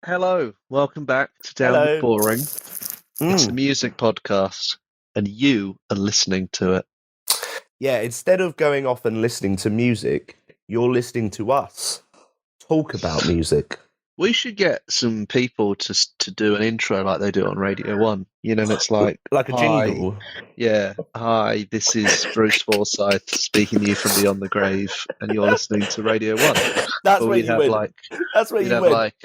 Hello, welcome back to Down with Hello. Boring. It's a Mm. music podcast, and you are listening to it. Yeah, instead of going off and listening to music, you're listening to us talk about music. We should get some people to do an intro like they do on Radio 1. You know, and it's like, Like a hi, jingle. hi, this is Bruce Forsyth speaking to you from beyond the grave, and you're listening to Radio 1. That's Or where we'd you have win. like, That's where we'd you have win. like,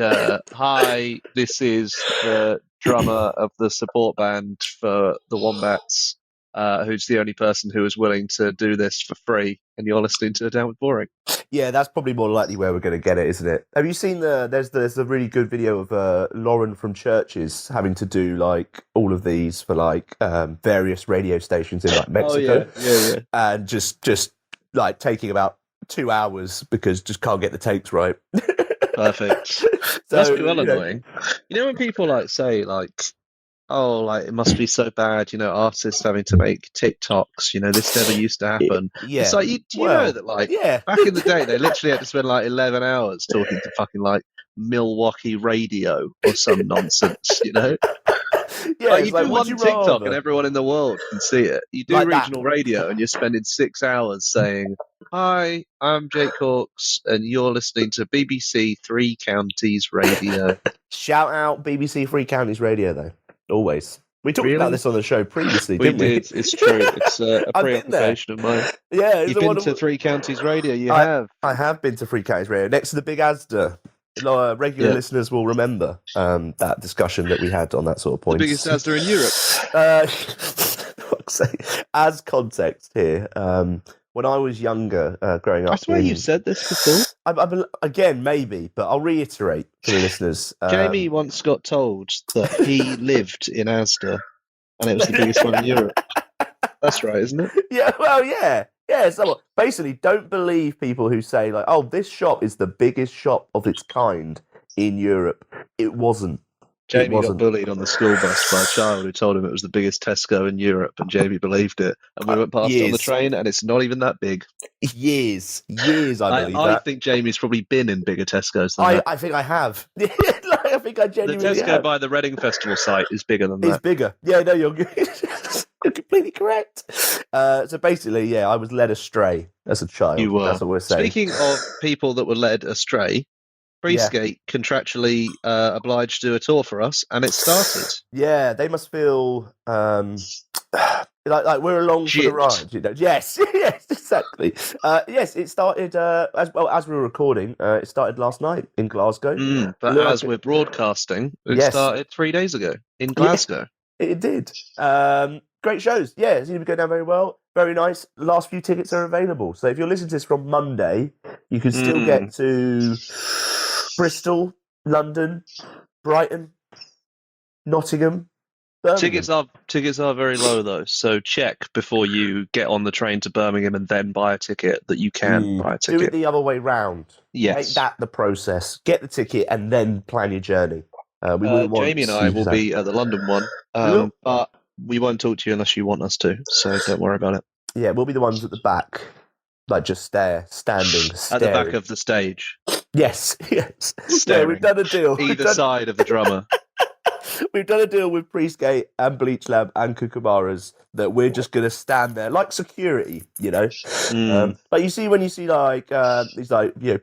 hi, this is the drummer of the support band for the Wombats, who's the only person who is willing to do this for free, and you're listening to Down with Boring. Yeah, that's probably more likely where we're going to get it, isn't it? Have you seen there's a really good video of Lauren from Churches having to do like all of these for like various radio stations in like Mexico. Oh, yeah. And just like taking about 2 hours because just can't get the takes right. Perfect. So, Must be well you know, annoying. You know when people like say like, oh, like it must be so bad, artists having to make TikToks, this never used to happen. yeah. It's like, do you know that like yeah. back in the day they literally had to spend like 11 hours talking to fucking like Milwaukee radio or some nonsense, Yeah, Like it's you like, do would one you TikTok rather? and everyone in the world can see it. You do Like that. regional radio and you're spending 6 hours saying, "Hi, I'm Jake Hawkes, and you're listening to BBC Three Counties Radio." Shout out BBC Three Counties Radio, though. Always. We talked Really? about this on the show previously, We didn't we? did. It's true. It's a I've been there. preoccupation of mine. Yeah, it's You've been to Three Counties Radio. You have. I have been to Three Counties Radio next to the Big Asda. Regular listeners will remember that discussion that we had on that sort of point. The biggest Asda in Europe. Fuck's sake. As context here, when I was younger, growing up, I swear you've said this before. Again, maybe, but I'll reiterate for the listeners. Jamie once got told that he lived in Asda, and it was the biggest one in Europe. That's right, isn't it? Yeah, well, yeah. Yeah, so basically, don't believe people who say, like, oh, this shop is the biggest shop of its kind in Europe. It wasn't. Jamie got bullied on the school bus by a child who told him it was the biggest Tesco in Europe, and Jamie believed it. And we went past it on the train, and it's not even that big. Years, I believe I think Jamie's probably been in bigger Tesco's than that. I think I have. I think I genuinely The Tesco have. by the Reading Festival site is bigger than that. It's bigger. Yeah, no, you're good. You're completely correct. So basically, yeah, I was led astray as a child. You were. That's what we're saying. Speaking of people that were led astray, Freeskate contractually obliged to do a tour for us, and it started. Yeah, they must feel like we're along for the ride. Yes, yes, exactly. Yes, it started as we were recording. It started last night in Glasgow. But as we're broadcasting, it started 3 days ago in Glasgow. Yeah, it did. Great shows. Yeah, it seemed to go down very well. Very nice. The last few tickets are available. So if you're listening to this from Monday, you can still get to Bristol, London, Brighton, Nottingham. Birmingham. Tickets are very low though, so check before you get on the train to Birmingham and then buy a ticket that you can buy a ticket. Do it the other way round. Yes. Make that the process. Get the ticket and then plan your journey. Jamie and I will be at the London one, but we won't talk to you unless you want us to, so don't worry about it. Yeah, we'll be the ones at the back, like just standing. At the back of the stage. Yes. Staring. Yeah, we've done a deal. Either side of the drummer. We've done a deal with Priestgate and Bleach Lab and Kookaburras that we're just going to stand there like security, Like you see when you see like these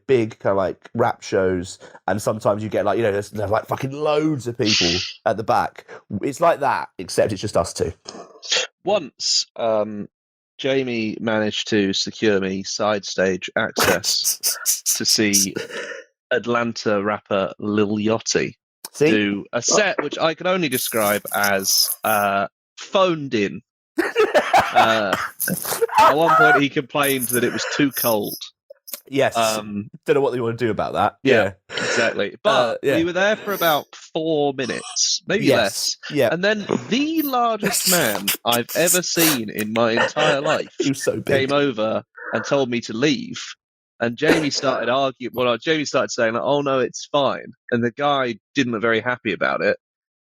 big kind of like rap shows, and sometimes you get like there's like fucking loads of people at the back. It's like that, except it's just us two. Once, Jamie managed to secure me side stage access to see Atlanta rapper Lil Yachty do a set which I can only describe as phoned in. At one point he complained that it was too cold. Yes. Don't know what they want to do about that. Yeah, exactly. But we were there for about 4 minutes, maybe less. Yeah. And then the largest man I've ever seen in my entire life came over and told me to leave. And Jamie started arguing. Well, Jamie started saying, "Oh no, it's fine." And the guy didn't look very happy about it.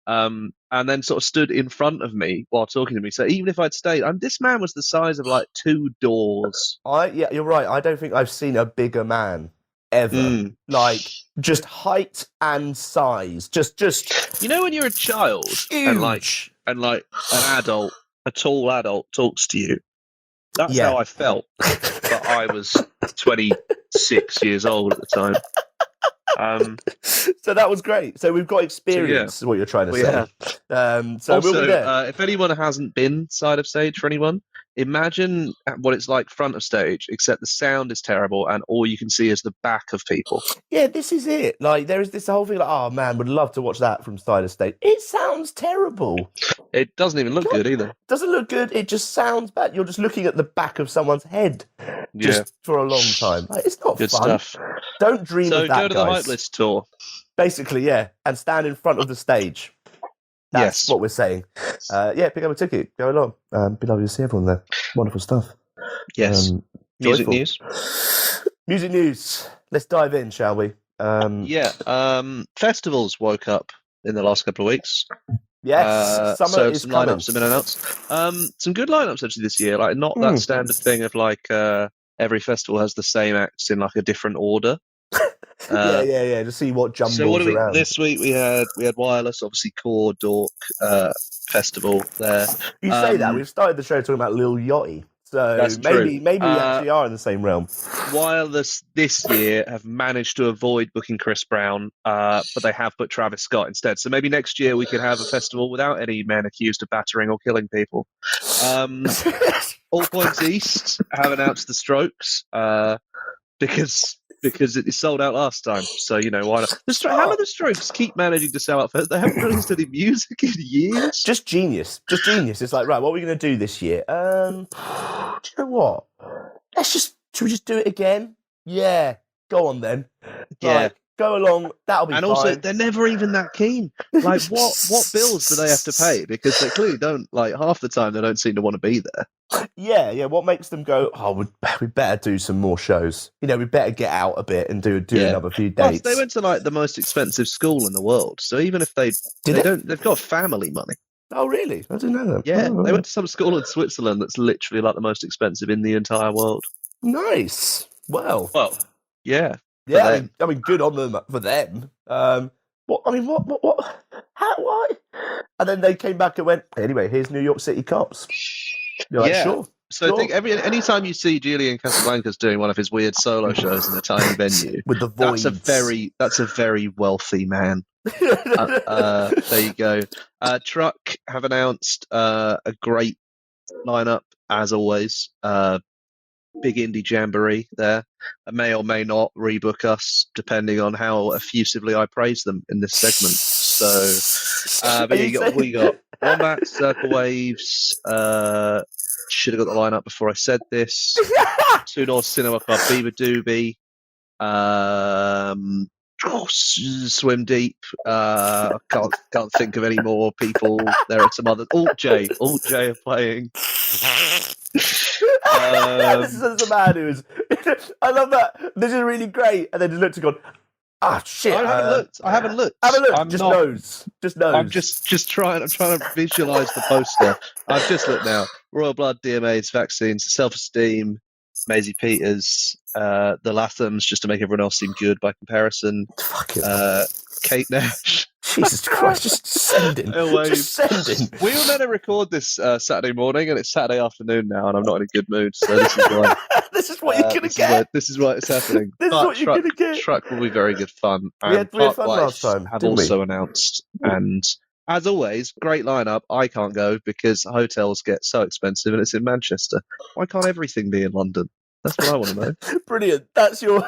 And then sort of stood in front of me while talking to me. So even if I'd stayed, this man was the size of like 2 doors. You're right. I don't think I've seen a bigger man ever. Like, just height and size. Just You know when you're a child huge. and like an adult, a tall adult talks to you. That's how I felt. But I was 26 years old at the time. So that was great. So we've got experience, is what you're trying to say. So also, we'll be there. If anyone hasn't been side of stage for anyone, imagine what it's like front of stage, except the sound is terrible and all you can see is the back of people. Yeah, this is it. Like, there is this whole thing like, oh man, would love to watch that from side of stage. It sounds terrible. It doesn't even look good either. Doesn't look good. It just sounds bad. You're just looking at the back of someone's head just for a long time. Like, it's not good fun. Stuff. Don't dream of that, So go to the guys. Hype List tour. Basically, yeah, and stand in front of the stage. That's what we're saying. Pick up a ticket. Go along. Be lovely to see everyone there. Wonderful stuff. Yes. Music news. Music news. Let's dive in, shall we? Festivals woke up in the last couple of weeks. Yes, summer is some coming. lineups have been announced. Some good lineups actually this year. Like not that standard thing of like every festival has the same acts in like a different order. Yeah. To see what jumbles So what do around. This week we had Wireless, obviously Core, Dork, Festival there. You say that we've started the show talking about Lil Yachty, so maybe we actually are in the same realm. Wireless this year have managed to avoid booking Chris Brown, but they have put Travis Scott instead. So maybe next year we could have a festival without any men accused of battering or killing people. All Points East have announced the Strokes because it sold out last time. So, you know, why not? How do the Strokes keep managing to sell out? They haven't released any music in years. Just genius. It's like, right, what are we going to do this year? Do you know what? Should we just do it again? Yeah, go on then. Go along, that'll be fine. And also, they're never even that keen. Like, what bills do they have to pay? Because they clearly don't, like, half the time they don't seem to want to be there. Yeah, what makes them go, oh, we better do some more shows. You know, we better get out a bit and do another few dates. Plus, they went to, like, the most expensive school in the world. So even if they've got family money. Oh, really? I didn't know that. Yeah, they went to some school in Switzerland that's literally, like, the most expensive in the entire world. Nice. Well, yeah. Yeah, I mean, good on them for them. What? How? Why? And then they came back and went, anyway, here's New York City Cops. You're like, sure. So I think anytime you see Julian Casablancas doing one of his weird solo shows in a tiny venue, with the voids, that's a very wealthy man. There you go. Truck have announced a great lineup as always. Big indie jamboree there. I may or may not rebook us depending on how effusively I praise them in this segment. So, we got Wombat, Circle Waves. Should have got the lineup before I said this. Two North Cinema Club, Beaver Doobie. Swim Deep. Can't think of any more people. There are some others. Alt J are playing. This is a man who is. I love that. This is really great. And then just looked and gone, shit. I haven't looked. Just knows. I'm just trying. I'm trying to visualize the poster. I've just looked now. Royal Blood, DMAs, Vaccines, Self Esteem, Maisie Peters, the Lathams, just to make everyone else seem good by comparison. Kate Nash. Jesus Christ, just sending. We were meant to record this Saturday morning, and it's Saturday afternoon now, and I'm not in a good mood, so this is why. This is what you're going to get. This is why it's happening. This is what you're going to get. Truck will be very good fun. We had fun last time, have also announced, and as always, great lineup. I can't go because hotels get so expensive, and it's in Manchester. Why can't everything be in London? That's what I want to know. Brilliant. That's your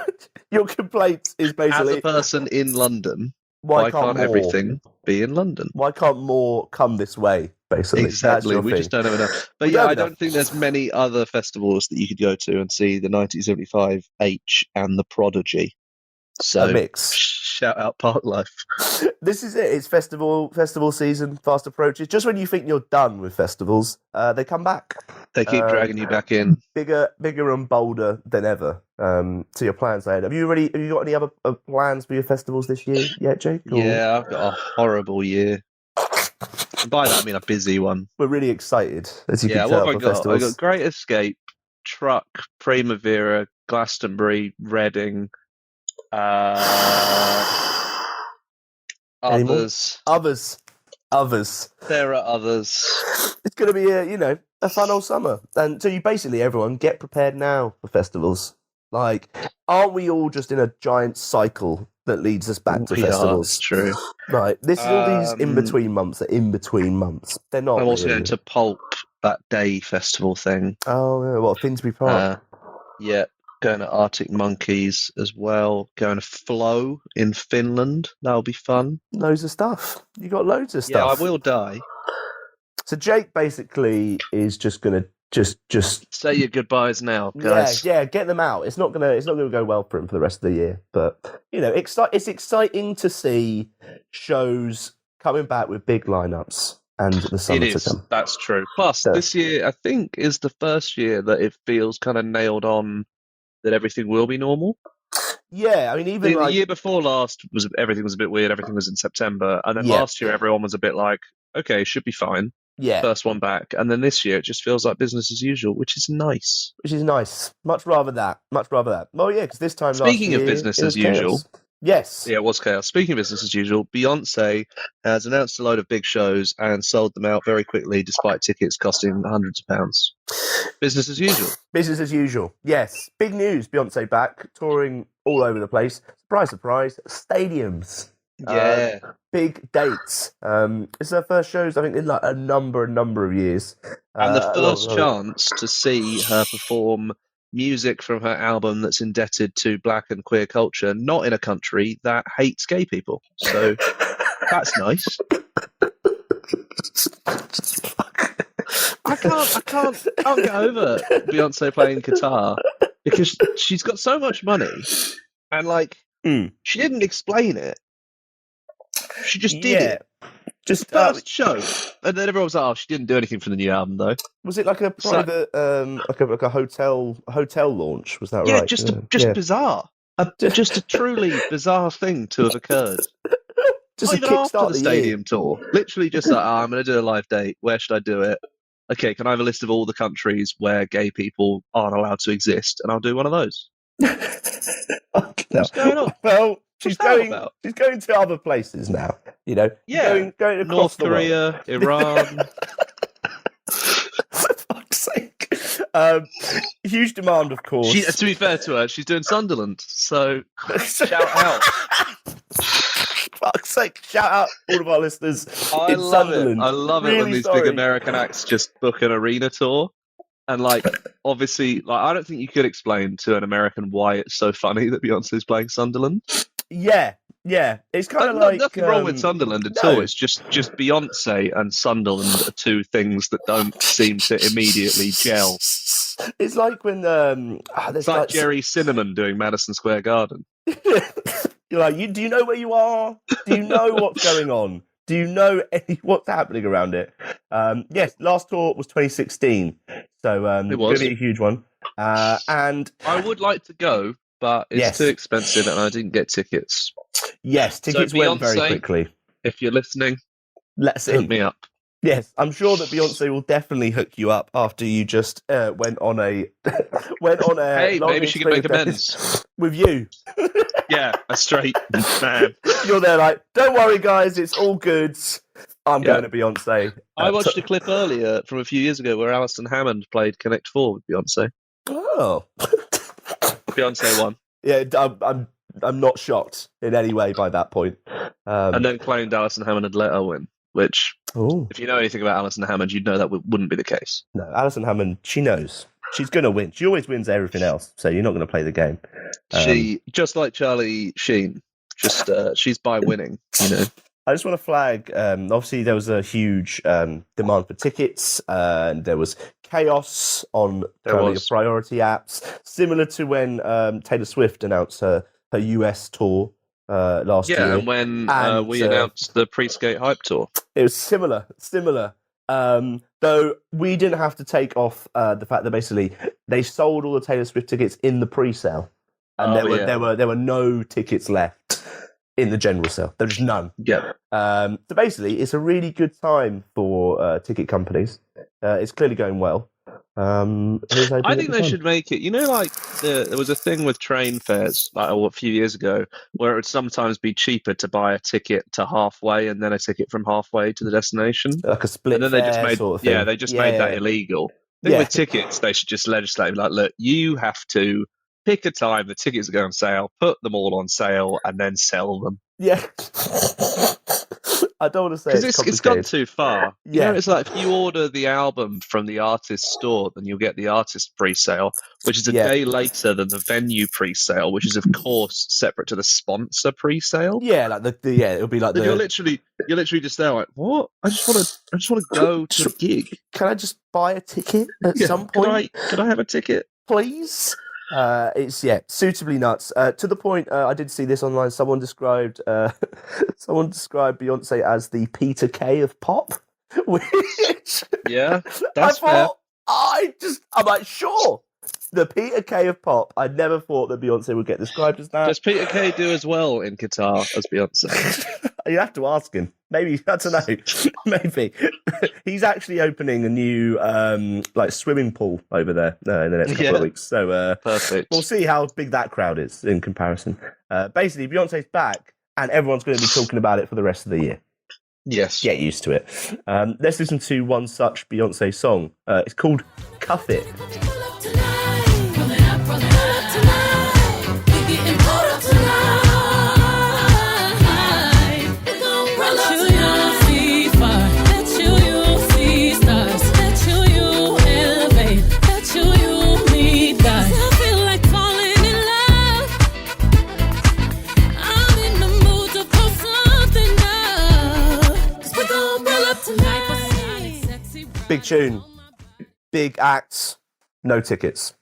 complaint is basically... As a person in London, why can't everything be in London? Why can't more come this way, basically? Exactly. We just don't have enough. But I don't think there's many other festivals that you could go to and see the 1975 H and the Prodigy. So a mix. Shout out Park Life. This is it. It's festival season fast approaches. Just when you think you're done with festivals, they come back. They keep dragging you back in. Bigger and bolder than ever. To your plans ahead. Have you got any other plans for your festivals this year yet, Jake? Or? Yeah, I've got a horrible year. And by that I mean a busy one. We're really excited, as you can tell. What have I got? I got Great Escape, Truck, Primavera, Glastonbury, Reading, Others. Others. There are others. It's going to be a fun old summer. And so everyone get prepared now for festivals. Like, aren't we all just in a giant cycle that leads us back to festivals? That's true. Right. This is all these in-between months are in-between months. They're not I'm also really. going to Pulp, that day festival thing. Oh, yeah. What, Finsbury Park? Yeah. Going to Arctic Monkeys as well. Going to Flow in Finland. That'll be fun. Loads of stuff. You got loads of stuff. Yeah, I will die. So Jake basically is just going to just say your goodbyes now, guys. Yeah, get them out. It's not gonna go well for him for the rest of the year. But it's exciting to see shows coming back with big lineups and the summer to come. That's true. Plus, this year I think is the first year that it feels kind of nailed on that everything will be normal. Yeah, I mean, even the year before last everything was a bit weird. Everything was in September, and then last year everyone was a bit like, okay, should be fine. Yeah. First one back. And then this year it just feels like business as usual, which is nice. Much rather that. Well, yeah, because this time Speaking of business as usual. Chaos. Yes. Yeah, it was chaos. Speaking of business as usual, Beyonce has announced a load of big shows and sold them out very quickly despite tickets costing hundreds of pounds. Business as usual. Business as usual. Yes. Big news, Beyonce back, touring all over the place. Surprise, surprise. Stadiums. Yeah. Big dates. It's her first shows, I think, in like a number of years. And the first chance to see her perform music from her album that's indebted to black and queer culture, not in a country that hates gay people. So that's nice. I can't get over Beyonce playing guitar because she's got so much money and she didn't explain it. She just did it. Just first show, and then everyone was like, "Oh, she didn't do anything for the new album, though." Was it like a private, like a hotel launch? Was that right? Yeah, just bizarre. Just a truly bizarre thing to have occurred. Just not even after the stadium tour. Literally, just like, I'm going to do a live date. Where should I do it? Okay, can I have a list of all the countries where gay people aren't allowed to exist, and I'll do one of those. What's going on? Well. She's going to other places now, Yeah. Going across North Korea, Iran. For fuck's sake. Huge demand, of course. To be fair to her, she's doing Sunderland, so shout out. Fuck's sake, shout out all of our listeners I love it when these big American acts just book an arena tour. And obviously, I don't think you could explain to an American why it's so funny that Beyonce's playing Sunderland. Yeah. It's kind of like nothing wrong with Sunderland at all. It's just Beyonce and Sunderland are two things that don't seem to immediately gel. It's like when it's like Jerry Cinnamon doing Madison Square Garden. You're like, do you know where you are? Do you know what's going on? Do you know what's happening around it? Yes, last tour was 2016, so it was going to be a huge one. And I would like to go, but it's too expensive, and I didn't get tickets. Yes, tickets went very quickly. If you're listening, hook me up. Yes, I'm sure that Beyonce will definitely hook you up after you just went on a Hey, maybe she can make amends with you. Yeah, a straight man. You're there like, don't worry, guys, it's all good. I'm going to Beyonce. I watched a clip earlier from a few years ago where Alison Hammond played Connect 4 with Beyonce. Oh. Beyonce won. Yeah, I'm not shocked in any way by that point. And then claimed Alison Hammond had let her win, which, if you know anything about Alison Hammond, you'd know that wouldn't be the case. No, Alison Hammond, she knows. She's going to win. She always wins everything else, so you're not going to play the game. She, just like Charlie Sheen, she's by winning, I just want to flag, obviously there was a huge demand for tickets, and there was chaos on your priority apps, similar to when Taylor Swift announced her US tour last year. Yeah, and when we announced the Pre-Skate Hype Tour. It was similar. Though we didn't have to take off the fact that basically they sold all the Taylor Swift tickets in the pre-sale, and there were no tickets left in the general sale. There was just none. Yeah. So basically, it's a really good time for ticket companies. It's clearly going well. His idea I at think the they time. should make it. You know, like there was a thing with train fares like a few years ago where it would sometimes be cheaper to buy a ticket to halfway and then a ticket from halfway to the destination. Like a split And then they just fare made, sort of thing. they just made that illegal. I think Yeah. with tickets, they should just legislate like, look, you have to pick a time the tickets are going on sale, put them all on sale, and then sell them. Yeah. I don't want to say Because it's it's gone complicated. too far. You Yeah. know, it's like if you order the album from the artist's store, then you'll get the artist pre-sale, which is a day later than the venue pre-sale, which is of course separate to the sponsor pre-sale. Yeah, like it'll be like You're literally just there like, what? I just want to go to the gig. Can I just buy a ticket at some point? Can I have a ticket, please? It's suitably nuts. To the point, I did see this online. Someone described Beyonce as the Peter Kay of pop. Which that's fair. I'm like, sure. The Peter Kay of pop. I never thought that Beyonce would get described as that. Does Peter Kay do as well in guitar as Beyonce? You have to ask him. Maybe, I don't know. Maybe. He's actually opening a new swimming pool over there in the next couple of weeks. So perfect. We'll see how big that crowd is in comparison. Basically, Beyonce's back and everyone's going to be talking about it for the rest of the year. Yes. Get used to it. Let's listen to one such Beyonce song. It's called Cuff It. Big tune, big acts, no tickets.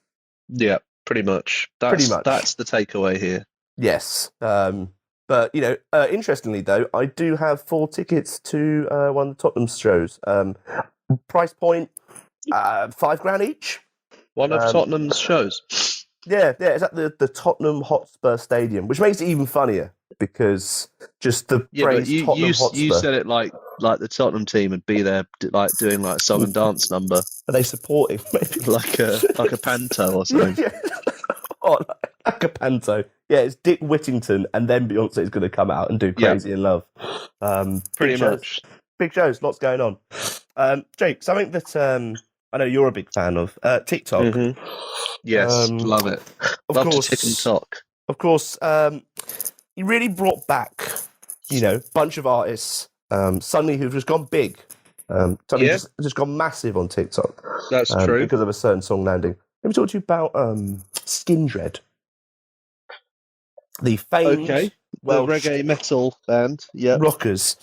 Yeah, pretty much. That's the takeaway here. Yes. But, interestingly, though, I do have 4 tickets to one of the Tottenham's shows. Price point, £5,000 each. One of Tottenham's shows? Yeah, it's at the Tottenham Hotspur Stadium, which makes it even funnier because just the phrase Tottenham Hotspur. You said it like the Tottenham team would be there, like doing like a song and dance number. Are they supporting? Maybe like a panto or something? Like a panto. Yeah, it's Dick Whittington, and then Beyonce's going to come out and do Crazy in Love. Pretty much. Big shows, lots going on. Jake, something that I know you're a big fan of, TikTok. Mm-hmm. Yes, love it. Love to tick and talk. Of course, he really brought back, a bunch of artists suddenly who've just gone big. Just gone massive on TikTok. That's true. Because of a certain song landing. Let me talk to you about Skindred. The famed the reggae metal band, rockers,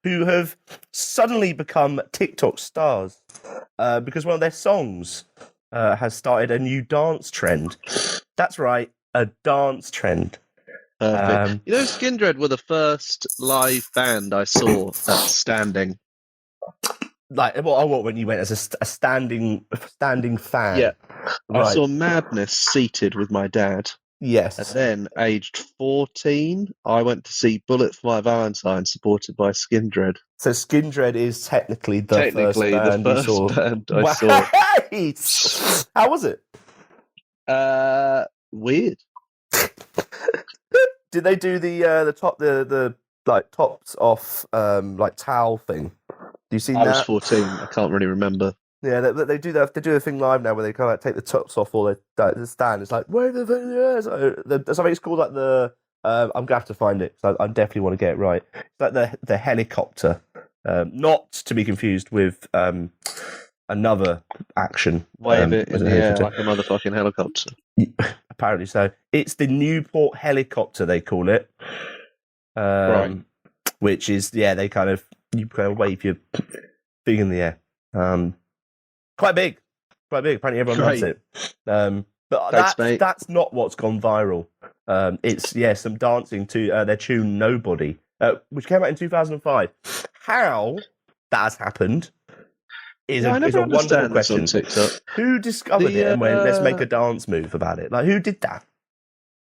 who have suddenly become TikTok stars because one of their songs has started a new dance trend. That's right, a dance trend. Skindred were the first live band I saw at Standing. Like what? When you went as a standing fan? Yeah, right. I saw Madness seated with my dad. Yes, and then aged 14, I went to see Bullet for My Valentine, supported by Skindred. So Skindred is technically the first band I saw. How was it? Weird. Did they do the tops off towel thing? Do you see that? I was 14. I can't really remember. Yeah, they do that. They do a thing live now where they kind of take the tops off or they stand. It's like where the something. It's called like the. I'm gonna have to find it. So I definitely want to get it right. It's like the helicopter, not to be confused with another action. Wave it in the air like a motherfucking helicopter. Apparently so. It's the Newport helicopter, they call it. Right. Which is, they kind of, you kind of wave your thing in the air. Quite big. Apparently everyone loves it. But that's not what's gone viral. It's, some dancing to their tune Nobody, which came out in 2005. How that has happened is a wonderful question. On TikTok. Who discovered it and went, let's make a dance move about it? Like, who did that?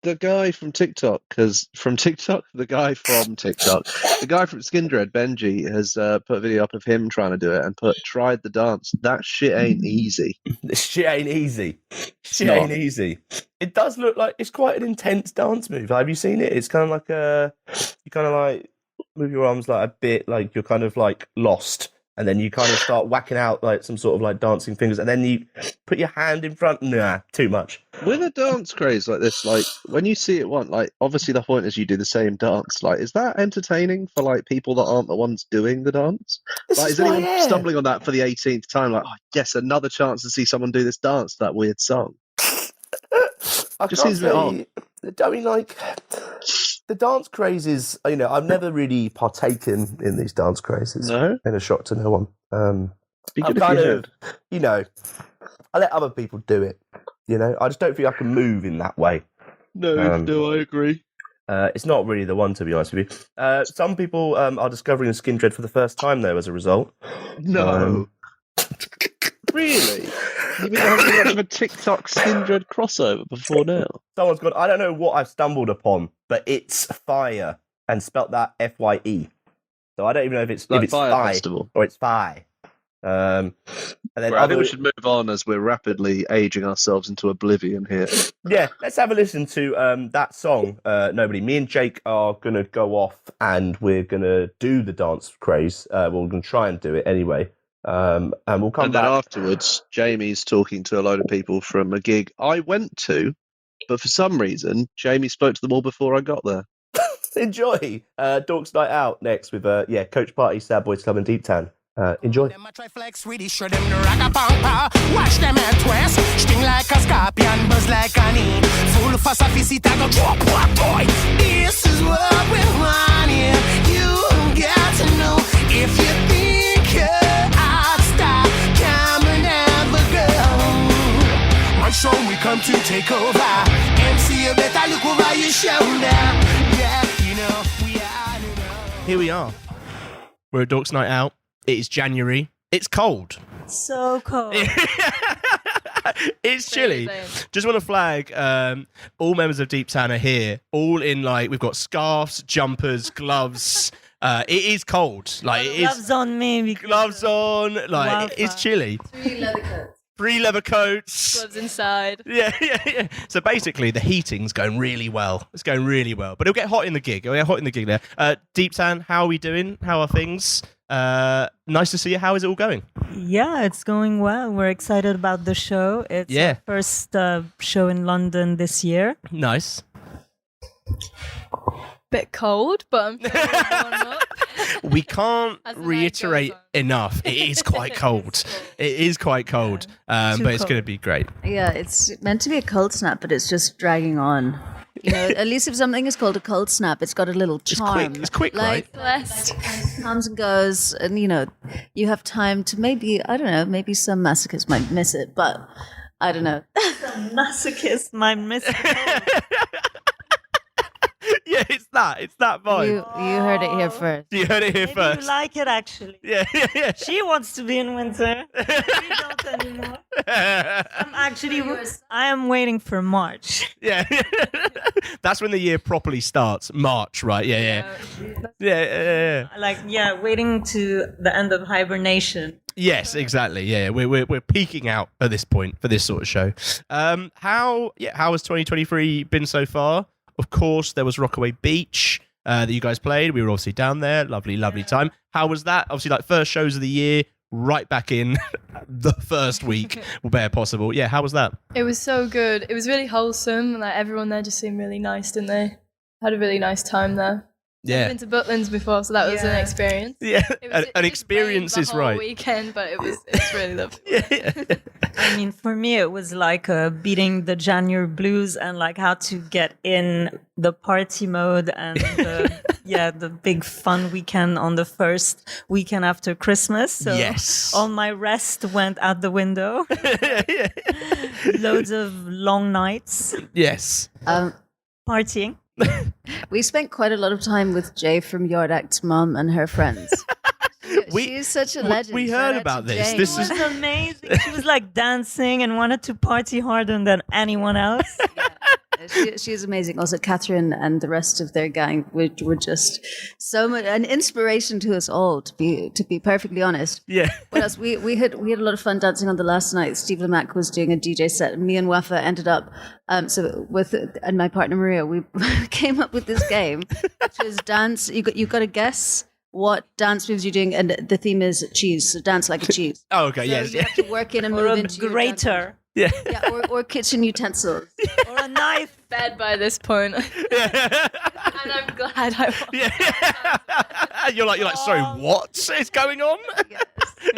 the guy from TikTok, the guy from Skindred, Benji, has put a video up of him trying to do it and tried the dance. That shit ain't easy. This shit ain't easy. It's not. Ain't easy. It does look like it's quite an intense dance move. Have you seen it? It's kind of like you kind of like move your arms like a bit like you're kind of like lost. And then you kind of start whacking out like some sort of like dancing fingers, and then you put your hand in front. Nah, too much. With a dance craze like this, like when you see it once, like obviously the point is you do the same dance. Like, is that entertaining for like people that aren't the ones doing the dance? Like, is anyone stumbling on that for the 18th time? Like, oh yes, another chance to see someone do this dance to that weird song. Just seems a bit odd. I mean, like the dance crazes. You know, I've never really partaken in these dance crazes. No, in a shock to no one. Be good if you had. You know, I let other people do it. You know, I just don't think I can move in that way. No, I agree. It's not really the one, to be honest with you. Some people are discovering Skindred for the first time, though, as a result. No. Really? You mean there hasn't been much of a TikTok Skindred crossover before now? Someone's gone, I don't know what I've stumbled upon, but it's fire, and spelt that Fye. So I don't even know if it's Fire Fi Festival or it's Fi. And then I think we should move on as we're rapidly aging ourselves into oblivion here. Yeah, let's have a listen to that song. Nobody. Me and Jake are going to go off and we're going to do the dance craze. We're going to try and do it anyway. And we'll come back. And then afterwards, Jamie's talking to a load of people from a gig I went to, but for some reason, Jamie spoke to them all before I got there. Enjoy. Dork's Night Out next with, Coach Party, Sad Boys Club and Deep Town. Enjoy. Them a try flex really show them the rock-a-pampa. Watch them head twist, sting like a scorpion, buzz like an e. Full of facility, go drop what toy. This is what we want here. You got to know if you think I'll stop, come and never go. One show we come to take over. MC, you better look over your shoulder. Yeah, you know we are. Here we are. We're at Dork's Night Out. It is January. It's cold. So cold. It's chilly. Just want to flag, all members of Deep Town are here. All in Mm-hmm. we've got scarves, jumpers, gloves. It is cold. Gloves on me. Gloves on. It's chilly. 3 leather coats. Gloves inside. Yeah. So basically, the heating's going really well. It's going really well. But it'll get hot in the gig. there. Deep Town, how are we doing? How are things? Nice to see you. How is it all going? Yeah, it's going well. We're excited about the show. It's our first show in London this year. Nice. Bit cold, but I'm sure we'll warm up. We can't reiterate enough. It is quite cold. It is quite cold. But it's going to be great. Yeah, it's meant to be a cold snap, but it's just dragging on. You know, at least if something is called a cold snap, it's got a little charm. It's quick, right? Blessed. Comes and goes, and you have time to maybe some masochists might miss it, but I don't know. Some masochists might miss it. Yeah, it's that vibe. You heard it here first. You heard it here Maybe first. you like it, actually. Yeah. She wants to be in winter. We don't anymore. I am waiting for March. Yeah. That's when the year properly starts. March, right? Yeah. Waiting to the end of hibernation. Yes, exactly. Yeah, we're peaking out at this point for this sort of show. How has 2023 been so far? Of course, there was Rockaway Beach that you guys played. We were obviously down there. Lovely time. How was that? Obviously, first shows of the year, right back in the first week, where possible. Yeah, how was that? It was so good. It was really wholesome. Everyone there just seemed really nice, didn't they? Had a really nice time there. Yeah. I've been to Butlins before, so that was an experience. Yeah, an it experience rained is the whole right. Weekend, but it's really lovely. Yeah. I mean, for me, it was beating the January blues and how to get in the party mode and the big fun weekend on the first weekend after Christmas. So all my rest went out the window. Loads of long nights. Yes. Partying. We spent quite a lot of time with Jay from Yard Act's mum and her friends. She's such a legend. We heard about this. This was amazing. She was dancing and wanted to party harder than anyone else. She is amazing. Also, Catherine and the rest of their gang were just so much an inspiration to us all. To be perfectly honest. Yeah. What else? We had a lot of fun dancing on the last night. Steve Lemack was doing a DJ set, and me and Wafa ended up. And my partner Maria, we came up with this game, which is dance. You got to guess what dance moves you're doing, and the theme is cheese. So dance like a cheese. Oh, okay. So Yes. you have to work in and Or move a into your dance. grater. Yeah. Yeah, or kitchen utensils. Or a knife. Bed by this point. And I'm glad I won. Yeah. You're like, sorry, what is going on?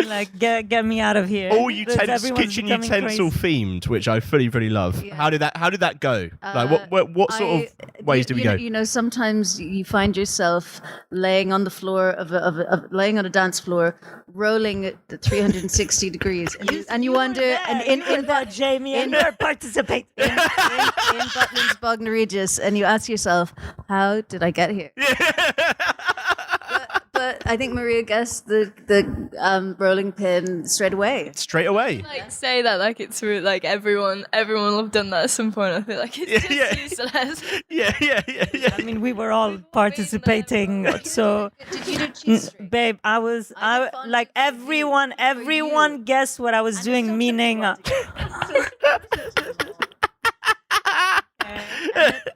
Like, get me out of here. All Everyone's kitchen becoming utensil crazy. themed, which I fully love. Yeah. How did that go? Like what sort of ways do we go? You know, sometimes you find yourself laying on the floor of laying on a dance floor, rolling at 360 degrees, and you wonder, and in that Jamie and you're participating. in Butlins Bog Regis, and you ask yourself, how did I get here? But I think Maria guessed the rolling pin straight away. Straight away. Like say that like it's rude, like everyone will have done that at some point. I feel like it's useless. Yeah. I mean, we were all participating. So, Did you do cheese straight? babe, I like everyone guessed what I was doing, meaning.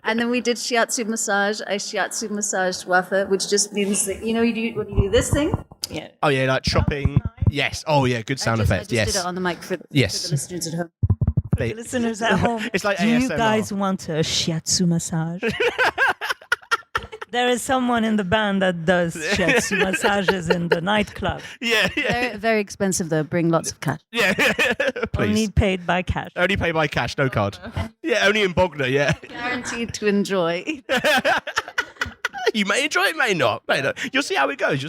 And then we did shiatsu massage. I shiatsu massaged Wafa, which just means that when you do this thing. Yeah. Oh yeah, like chopping. Yes. Oh yeah, good sound effect. I just Yes. did it on the mic for the listeners at home. They- Listeners at home, It's like do you ASMR. guys want a shiatsu massage? There is someone in the band that does shiatsu massages in the nightclub. Yeah. Very, very expensive though. Bring lots of cash. Yeah. Please. Only paid by cash. Only pay by cash, no card. Yeah, only in Bognor, yeah. Guaranteed to enjoy. You may enjoy it, may not. You'll see how it goes.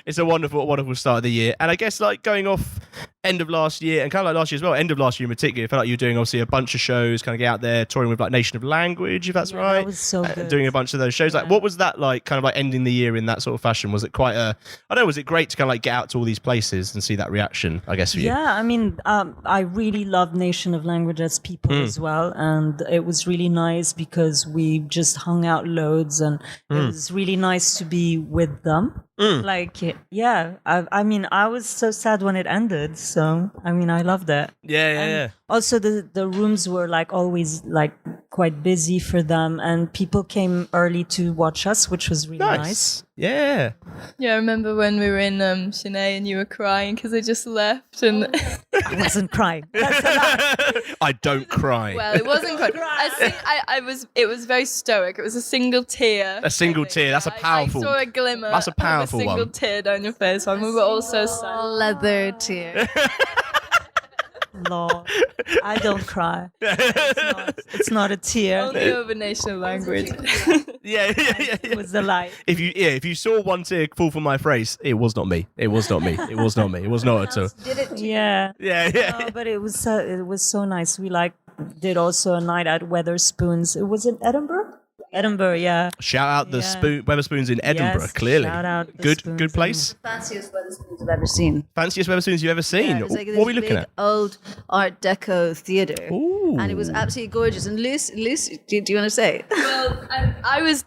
It's a wonderful start of the year. And I guess like going off end of last year and kind of like last year as well, end of last year in particular, I felt like you were doing obviously a bunch of shows, kind of get out there touring with like Nation of Language, if that's right. That was so good. Doing a bunch of those shows. Like what was that like kind of like ending the year in that sort of fashion? Was it quite was it great to kind of like get out to all these places and see that reaction, I guess, for you? Yeah, I mean, I really loved Nation of Language as people as well. And it was really nice because we just hung out loads and it was really nice to be with them. Like, yeah, I mean, I was so sad when it ended. So, I mean, I loved it. Yeah. Also, the rooms were like always like quite busy for them, and people came early to watch us, which was really nice. Yeah. Yeah, I remember when we were in Chennai and you were crying because I just left and. I wasn't crying. That's a lie. I don't cry. Well, it wasn't quite. It was very stoic. It was a single tear. A single tear. That's a powerful. I saw a glimmer. That's a powerful of a single one. tear down your face. And we were all so sad. Leather tear. Lord, I don't cry. It's not a tear. Only over Nation of Language. Yeah. It was the light. If you saw one tear fall from my face, it was not me. It was not at all. Yeah. Yeah. No, but it was so nice. We did also a night at Weatherspoons. It was in Edinburgh. Edinburgh, yeah. Shout out the Yeah. Weatherspoons in Edinburgh. Yes, clearly, shout out the good Spoons place. Fanciest Weatherspoons I've ever seen. Fanciest Weatherspoons you've ever seen. It was like What this are we looking big at? Old Art Deco theater. Ooh. And it was absolutely gorgeous. And Lucy, do you want to say? Well, I was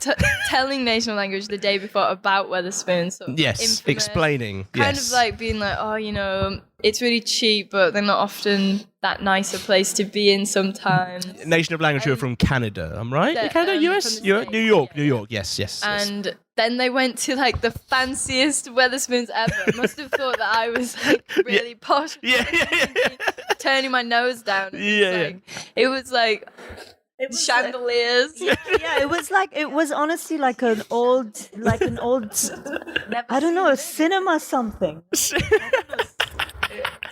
telling Nation of Language the day before about Weatherspoons. Sort of Yes, infamous, explaining. Kind Yes. of like being like, it's really cheap, but they're not often that nice a place to be in sometimes. Nation of Language, you're from Canada, I'm right? Yeah, Canada, US? from the You're States, New York, yeah. New York. Yes. And then they went to like the fanciest Weatherspoons ever. Must have thought that I was like really posh. Yeah. Turning my nose down. Yeah. It was like chandeliers. Yeah, it was honestly like an old I don't know, a cinema something.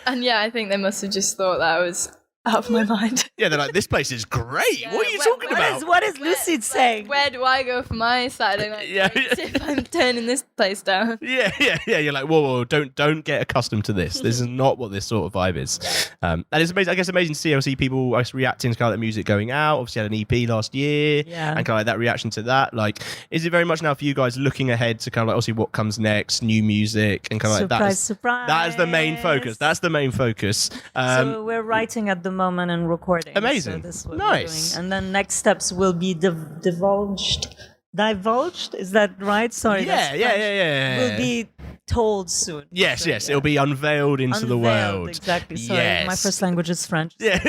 And yeah, I think they must have just thought that I was out of my mind. Yeah, they're like, this place is great. What are you talking about? What is Lucy saying? Where do I go for my Saturday night date if I'm turning this place down? Yeah. You're like, whoa, don't get accustomed to this. This is not what this sort of vibe is. And it's amazing. I guess amazing to see obviously people reacting to kind of that music going out. Obviously had an EP last year, and kind of like that reaction to that. Like, is it very much now for you guys looking ahead to kind of like obviously what comes next, new music, and kind of like that? Surprise! That is the main focus. That's the main focus. So we're writing at the the moment in recording. Amazing. So this is what Nice. we're doing. And then next steps will be divulged. Divulged? Is that right? Sorry. Yeah. Will be told soon. Yes, So, yes. yeah. It'll be unveiled into the Unveiled, world. Exactly. Sorry, Yes. my first language is French. Yeah.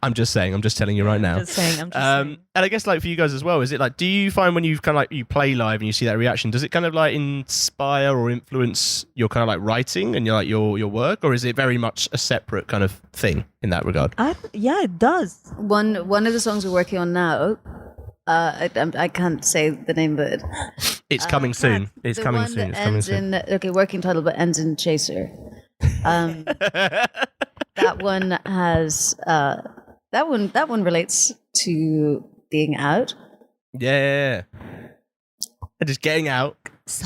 I'm just saying. I'm just telling you right now. I'm just saying. And I guess like for you guys as well, is it like, do you find when you kind of like you play live and you see that reaction, does it kind of like inspire or influence your kind of like writing and your work, or is it very much a separate kind of thing in that regard? Yeah, it does. One of the songs we're working on now, I can't say the name of it. It's coming soon. It's The coming one soon. that It's coming ends soon. in working title, but ends in Chaser. That one has that one relates to being out. Yeah. And just getting out,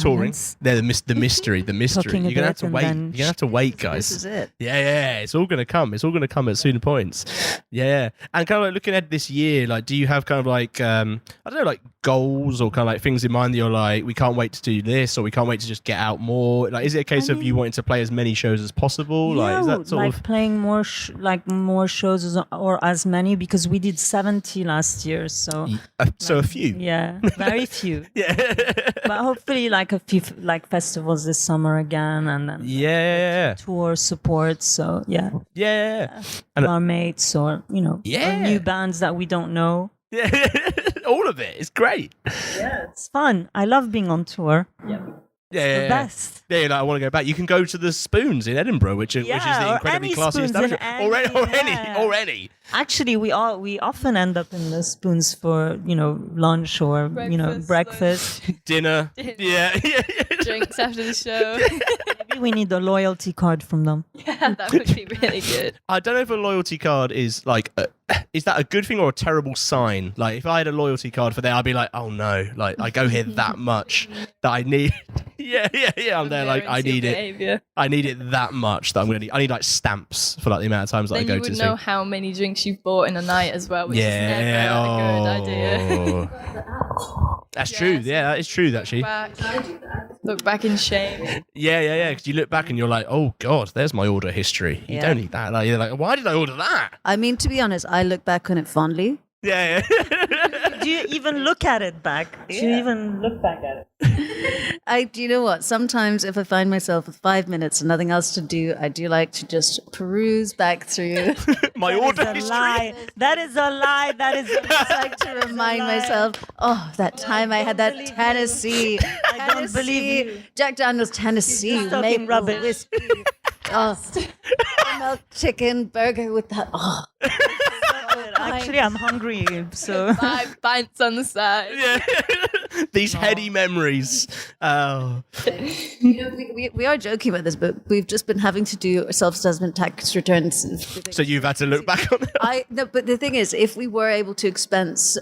touring. Science. They're the mystery. Talking You're gonna have a to bit wait. and You're then gonna have to wait, guys. This is it. Yeah. It's all gonna come. It's all gonna come at sooner points. Yeah. And kind of like looking at this year, like, do you have kind of like I don't know, like goals or kind of like things in mind that you're like, we can't wait to do this, or we can't wait to just get out more? Like, is it a case of you wanting to play as many shows as possible? Yeah, Like, is that sort like of playing more more shows or as many, because we did 70 last year, so so a few? yeah, very few. Yeah. But hopefully like a few like festivals this summer again, and then Yeah. tour support. So yeah, And our mates or or new bands that we don't know. yeah. All of it. It's great. Yeah, it's fun. I love being on tour. Yeah. The best. Yeah, like, I want to go back. You can go to the Spoons in Edinburgh, which is the or incredibly any classy Spoons in establishment. any- Or any. Actually, we often end up in the Spoons for lunch or breakfast. Dinner. Yeah. Drinks after the show. Maybe we need a loyalty card from them. Yeah, that would be really good. I don't know if a loyalty card is like, is that a good thing or a terrible sign? Like, if I had a loyalty card for there, I'd be like, oh no, like I go here that much that I need. Yeah. I'm there like, I need it. Behavior. I need it that much that I'm gonna need. I need like stamps for like the amount of times that Then I go you to would this know thing. how many drinks you've bought in a night as well, which is never Yeah. a good idea. That's true. Yeah, that is true. Actually. Look back in shame. Yeah. Because you look back and you're like, oh god, there's my order history. You Yeah. don't need that. Like, you're like, why did I order that? I mean, to be honest, I look back on it fondly. Yeah. Do you even look at it back? Do you even look back at it? Do you know what? Sometimes if I find myself with 5 minutes and nothing else to do, I do like to just peruse back through. My That order is a history. lie. That is a lie. That is a I like to remind myself, oh, that time I had that Tennessee. I don't believe you. Jack Daniels Tennessee Talking maple rubbish. whiskey. Oh, milk chicken burger with that. Oh, Actually, I'm hungry, so 5 pints on the side. Yeah. These heady memories. Oh. we are joking about this, but we've just been having to do self-assessment tax returns. So you've had to look back on it. No, but the thing is, if we were able to expense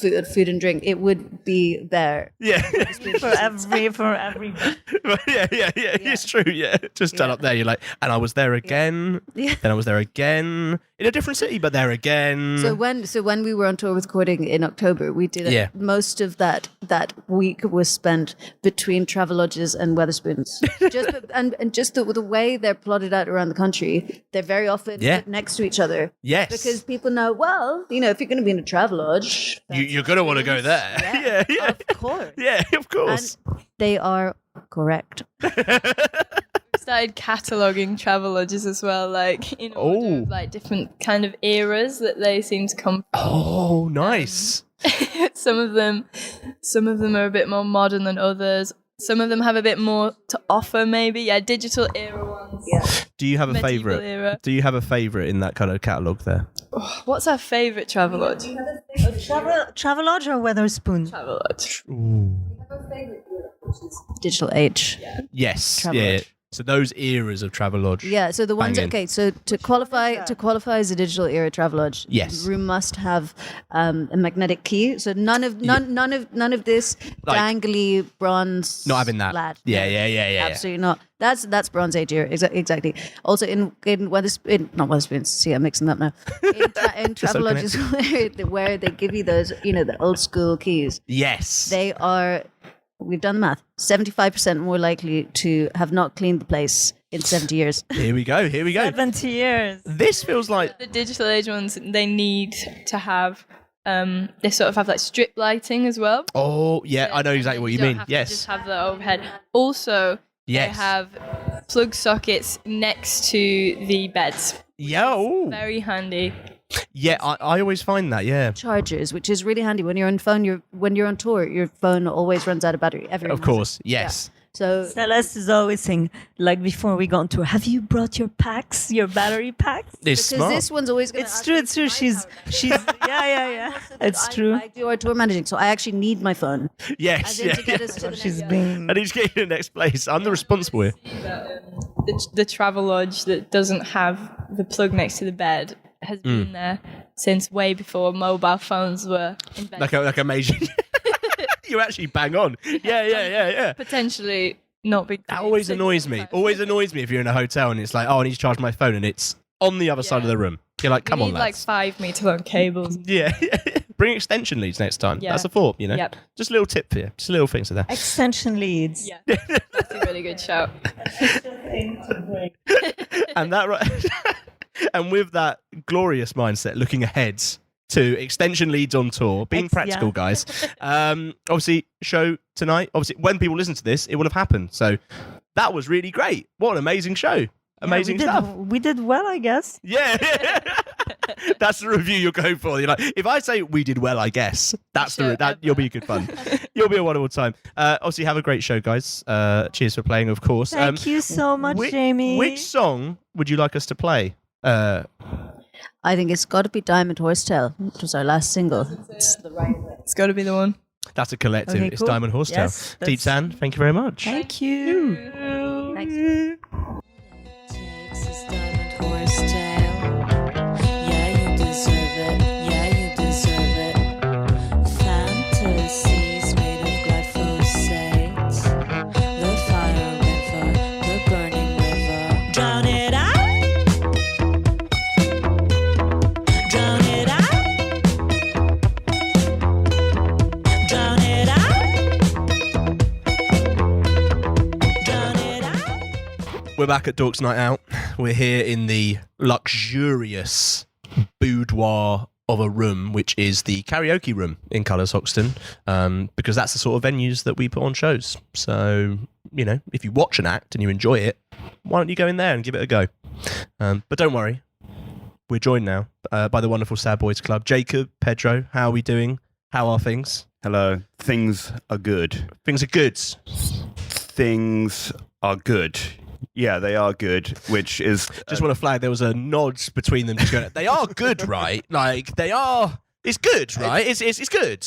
food and drink, it would be there. Yeah. for every. yeah. It's true. Yeah. Just turn up there. You're like, and I was there again. Yeah. Then I was there again in a different city, but there again. So when we were on tour with Recording in October, we did Yeah. most of that week was spent between Travelodges and Weatherspoons. just the way they're plotted out around the country, they're very often next to each other. Yes. Because people know, well, if you're going to be in a Travelodge, you're going to want to go there. Yeah. of course. Yeah, of course. And they are correct. Started cataloguing Travelodges as well, like in order of like different kind of eras that they seem to come from. Oh, nice. Some of them are a bit more modern than others. Some of them have a bit more to offer, maybe. Yeah, digital era ones. Yeah. Do you have a Medieval favourite? era. Do you have a favourite in that kind of catalogue there? What's our favourite Travelodge? Travelodge or Weatherspoons? Travelodge. Digital age. Yes. Travelodge. Yeah. So those eras of Travelodge. Yeah, so the ones Banging. okay. So to qualify as a digital era Travelodge, Yes. the room must have a magnetic key. So none of this Like- dangly bronze. Not having that. Flat. Yeah. Absolutely not. That's Bronze Age era. Exactly. Also in not Weatherspoons. See, I'm mixing them up now. In Travelodges where they give you those, the old school keys. Yes. They are. We've done the math. 75% more likely to have not cleaned the place in 70 years. Here we go. 70 years. This feels like The digital age ones, they need to have they sort of have like strip lighting as well. oh yeah, I know exactly what you don't mean. have to Yes, just have the overhead. Also, yes. they have plug sockets next to the beds. Yeah, ooh. Very handy. Yeah, I always find that. Yeah, Chargers, which is really handy when you're on phone. When you're on tour, your phone always runs out of battery. Everyone of has it. course. Yes. So Celeste is always saying, like before we go on tour, have you brought your packs, your battery packs? It's because smart. this one's always going to. It's true. It's true. She's yeah. It's true. I do our tour managing, so I actually need my phone. Yes. As in Yeah, to get yeah. us to the She's next being I need to get you to the next place. I'm the responsible here. The travel lodge that doesn't have the plug next to the bed has been there since way before mobile phones were invented. Like amazing. You're actually bang on. Yeah. Potentially not big. That always annoys me. Always annoys me if you're in a hotel and it's like, oh, I need to charge my phone and it's on the other side of the room. You're like, come we on, need like lads. 5 meter long cables. Yeah. Bring extension leads next time. Yeah. That's a thought, you know? Yep. Just a little tip for you. Just little things like that. extension leads. Yeah, that's a really good shout. And that right and with that glorious mindset looking ahead to extension leads on tour, being practical, yeah. guys. Obviously, show tonight. Obviously, when people listen to this, it will have happened. So that was really great. What an amazing show. Amazing stuff. We did well, I guess. Yeah. That's the review you'll go for. You're like, if I say we did well, I guess that's you'll be good fun. You'll be a wonderful time. Obviously, have a great show, guys. Cheers for playing, of course. Thank you so much, Jamie. Which song would you like us to play? I think it's got to be Diamond Horsetail, which was our last single. It's got to be the one. That's a collective. Okay, It's cool. Diamond Horsetail. Yes, Deep Sand, thank you very much. Thank you. Thanks. Drown it out. Drown it out. Drown it out. Drown it out. We're back at Dork's Night Out. We're here in the luxurious boudoir of a room, which is the karaoke room in Colours Hoxton, because that's the sort of venues that we put on shows. So, you know, if you watch an act and you enjoy it, why don't you go in there and give it a go? But don't worry, we're joined now by the wonderful Sad Boys Club. Jacob, Pedro, how are we doing? How are things? Hello. Things are good. Things are good. Things are good. Yeah, they are good, which is... Just want to flag there was a nod between them. Just going, they are good, right? Like, they are... It's good, right? It's good.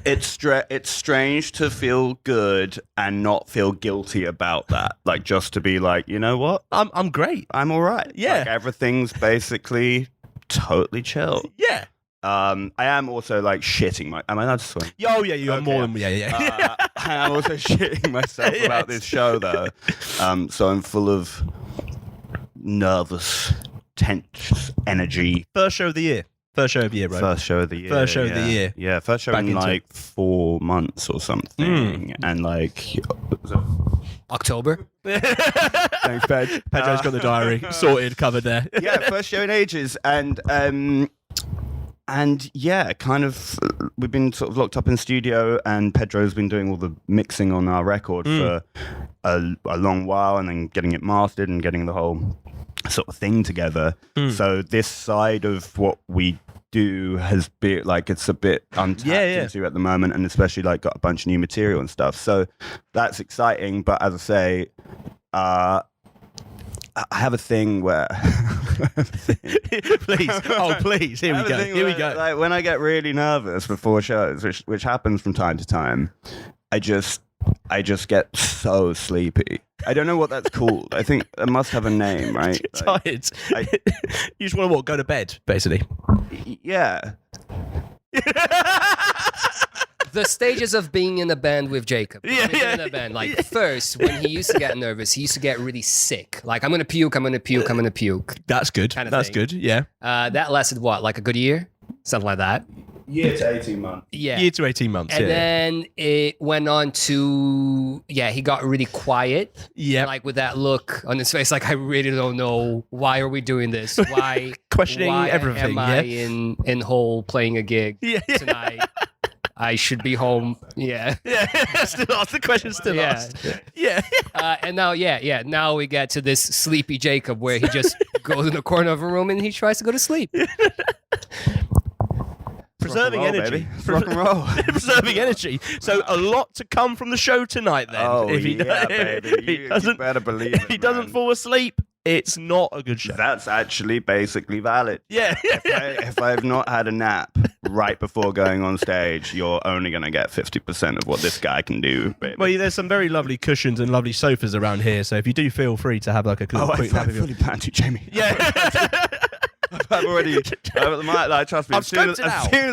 It's strange to feel good and not feel guilty about that. Like, just to be like, you know what? I'm great. I'm all right. Yeah. Like, everything's basically totally chill. Yeah. I am also, like, shitting my... Am I allowed to swear? Oh, yeah, you are Okay. more than... Yeah. I am also shitting myself about this show, though. So I'm full of nervous, tense energy. First show of the year. First show of the year, right? First show of the year. First show of the year. Yeah, first show Back in into like 4 months or something. And like... October. Thanks, Pedro. Pedro's got the diary sorted, covered there. Yeah, first show in ages. And yeah, kind of, we've been sort of locked up in studio, and Pedro's been doing all the mixing on our record for a long while, and then getting it mastered and getting the whole sort of thing together. So this side of what we do has been like, it's a bit untapped into at the moment, and especially like got a bunch of new material and stuff. So that's exciting. But as I say, I have a thing where please, here we go. Like, when I get really nervous before shows, which happens from time to time, I just get so sleepy. I don't know what that's called. I think it must have a name, right? Like, Tired. You just want to go to bed, basically. yeah. The stages of being in a band with Jacob. Yeah. In a band. Like, first, when he used to get nervous, he used to get really sick. Like, I'm going to puke. That's good. Kind of That's thing. good. Yeah. That lasted, what, like a good year? Something like that. year to 18 months. Yeah. Year to 18 months. And yeah. then it went on to, he got really quiet. Yeah. Like with that look on his face, like, I really don't know. Why are we doing this? Why? Questioning why everything, am I in Hull playing a gig tonight? I should be home. Yeah. Still asked. The question's still asked. Yeah. And now, now we get to this sleepy Jacob where he just goes in the corner of a room and he tries to go to sleep. Preserving rock and roll, energy. baby. It's rock and roll. Preserving energy. So a lot to come from the show tonight then. Oh, if he, baby. You better believe it, If he doesn't man. fall asleep, it's not a good show. That's actually basically valid. Yeah. If I've not had a nap right before going on stage, you're only going to get 50% of what this guy can do, baby. Well, there's some very lovely cushions and lovely sofas around here, so if you do feel free to have like a quick nap. I fully planned to, Jamie. Yeah. I've already, trust me, I've as soon as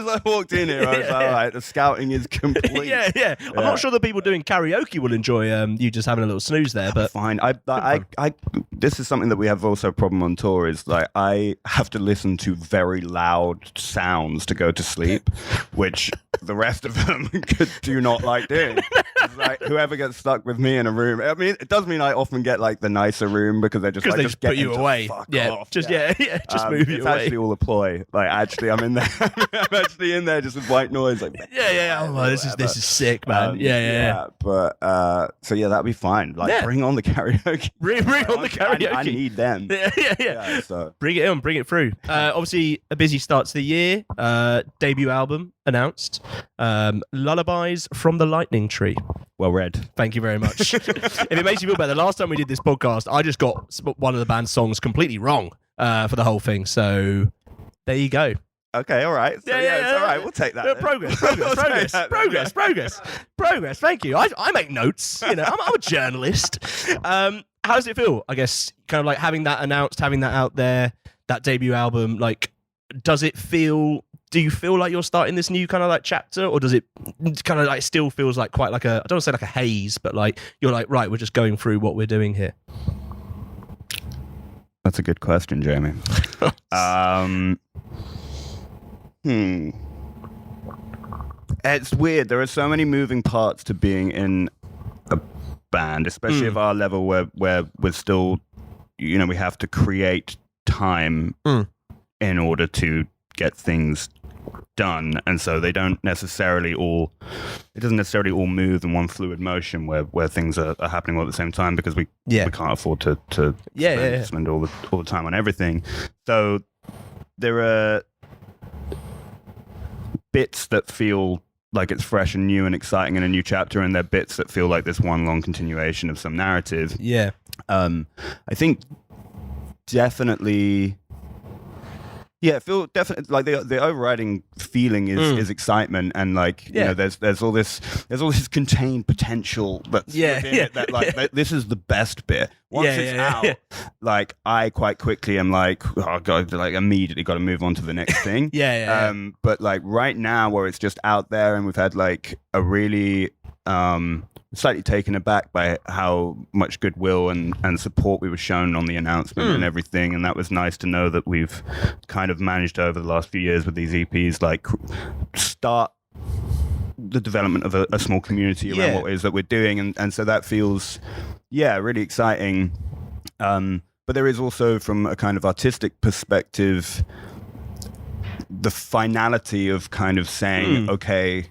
I walked in here, I was like, all right, the scouting is complete. Yeah. I'm not sure the people doing karaoke will enjoy you just having a little snooze there, but fine. This is something that we have also a problem on tour is like I have to listen to very loud sounds to go to sleep, which the rest of them do not like doing. It's like whoever gets stuck with me in a room. I mean, it does mean I often get like the nicer room because they're just like, they just put you away. Fuck Yeah, off. just move you it's away. actually all a ploy. Like actually, I'm in there. I'm actually in there just with white noise. Like Oh, well, this is sick, man. But so that'd be fine. Like bring on the karaoke. Bring on the karaoke. I need them. Yeah. So bring it on, bring it through. Obviously, a busy start to the year. Debut album announced. Lullabies from the Lightning Tree. Well read. Thank you very much. If it makes you feel better, the last time we did this podcast, I just got one of the band's songs completely wrong for the whole thing. So there you go. Okay, all right. So, it's all right. We'll take that. Progress. Thank you. I make notes. I'm a journalist. How does it feel? I guess kind of like having that announced, having that out there, that debut album. Like, does it feel? Do you feel like you're starting this new kind of like chapter, or does it kind of like still feels like quite like I don't want to say like a haze, but like you're like, right, we're just going through what we're doing here? That's a good question, Jamie. It's weird. There are so many moving parts to being in a band, especially at our level where we're still, we have to create time in order to get things done, and so they don't necessarily all move in one fluid motion where things are happening all at the same time because we can't afford to spend all the time on everything. So there are bits that feel like it's fresh and new and exciting and a new chapter, and there are bits that feel like this one long continuation of some narrative. I think definitely definitely like the overriding feeling is excitement, and like there's all this contained potential that's within it that like this is the best bit. Once it's out, like I quite quickly am like, oh god, like immediately got to move on to the next thing. But like right now where it's just out there, and we've had like a really slightly taken aback by how much goodwill and support we were shown on the announcement and everything, and that was nice to know that we've kind of managed over the last few years with these EPs like start the development of a small community around what it is that we're doing, and so that feels really exciting, but there is also from a kind of artistic perspective the finality of kind of saying okay,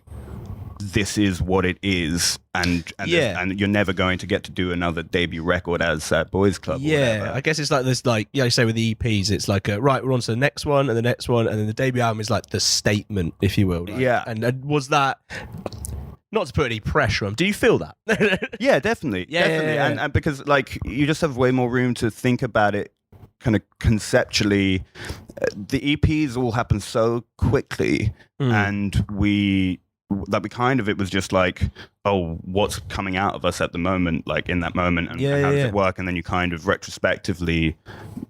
this is what it is, and you're never going to get to do another debut record as Boys Club. I guess it's like this, like you say with the EPs, it's like right, we're on to the next one and the next one, and then the debut album is like the statement, if you will. Like, and was that, not to put any pressure on, do you feel that? Definitely. And because like you just have way more room to think about it kind of conceptually. The EPs all happen so quickly, and it was just like, oh, what's coming out of us at the moment, like in that moment, and how does it work? And then you kind of retrospectively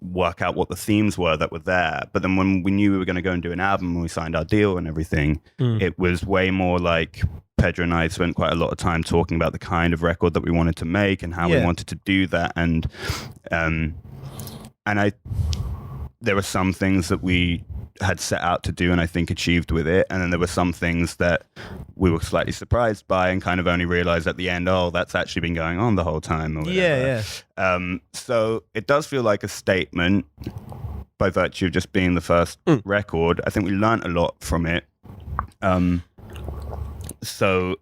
work out what the themes were that were there. But then when we knew we were going to go and do an album and we signed our deal and everything, it was way more like Pedro and I spent quite a lot of time talking about the kind of record that we wanted to make and how we wanted to do that. And there were some things that we had set out to do and I think achieved with it. And then there were some things that we were slightly surprised by and kind of only realized at the end, oh, that's actually been going on the whole time. Or whatever. So it does feel like a statement by virtue of just being the first record. I think we learned a lot from it. So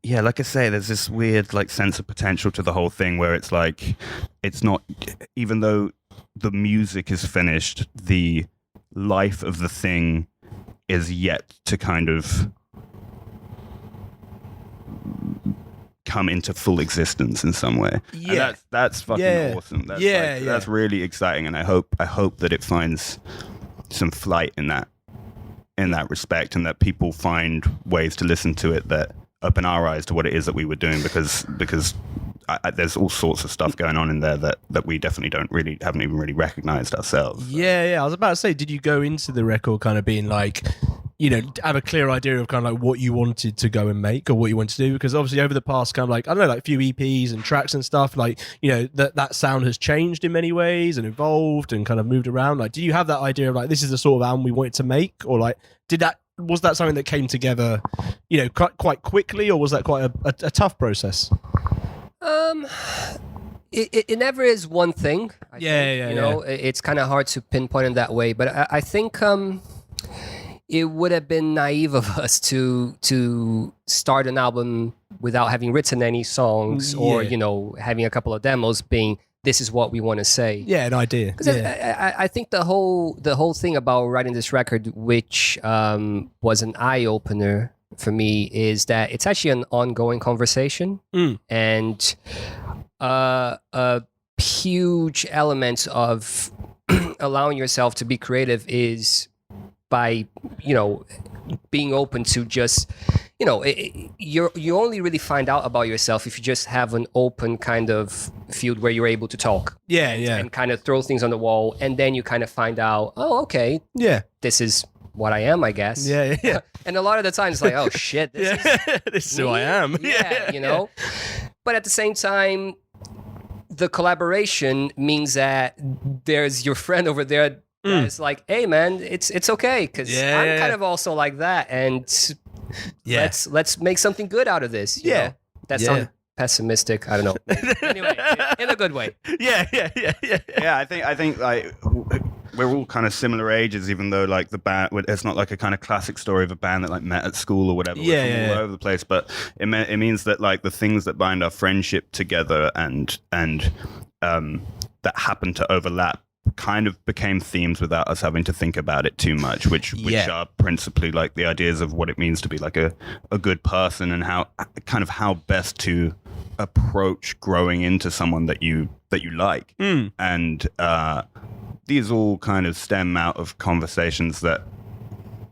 yeah, like I say, there's this weird like sense of potential to the whole thing where it's like, it's not, even though the music is finished, the life of the thing is yet to kind of come into full existence in some way. Yeah. And that's fucking awesome. That's that's really exciting, and I hope that it finds some flight in that respect, and that people find ways to listen to it that open our eyes to what it is that we were doing, because there's all sorts of stuff going on in there that we definitely haven't even really recognized ourselves. Yeah. I was about to say, did you go into the record kind of being like, you know, have a clear idea of kind of like what you wanted to go and make or what you wanted to do? Because obviously over the past kind of like, I don't know, like a few EPs and tracks and stuff, like, you know, that sound has changed in many ways and evolved and kind of moved around. Like, do you have that idea of like, this is the sort of album we wanted to make? Or like, was that something that came together, you know, quite quickly, or was that quite a tough process? It never is one thing. I think, you know, it's kind of hard to pinpoint in that way, but I think it would have been naive of us to start an album without having written any songs or, you know, having a couple of demos being, this is what we want to say. Yeah, an idea. Because I think the whole thing about writing this record, which was an eye-opener for me, is that it's actually an ongoing conversation. And a huge element of allowing yourself to be creative is by, you know, being open to just, you know, you only really find out about yourself if you just have an open kind of field where you're able to talk. And kind of throw things on the wall, and then you kind of find out, oh, okay, this is what I am, I guess. And a lot of the time it's like, oh shit, this is who I am. You know. But at the same time, the collaboration means that there's your friend over there that's like, hey man, it's okay, because I'm kind of also like that, and let's make something good out of this. You know? That sounds pessimistic. I don't know. Anyway, in a good way. Yeah. I think like we're all kind of similar ages, even though like the band, it's not like a kind of classic story of a band that like met at school or whatever. We're all over the place, but it means that like the things that bind our friendship together and that happen to overlap kind of became themes without us having to think about it too much, which are principally like the ideas of what it means to be like a good person, and how best to approach growing into someone that you like. And these all kind of stem out of conversations that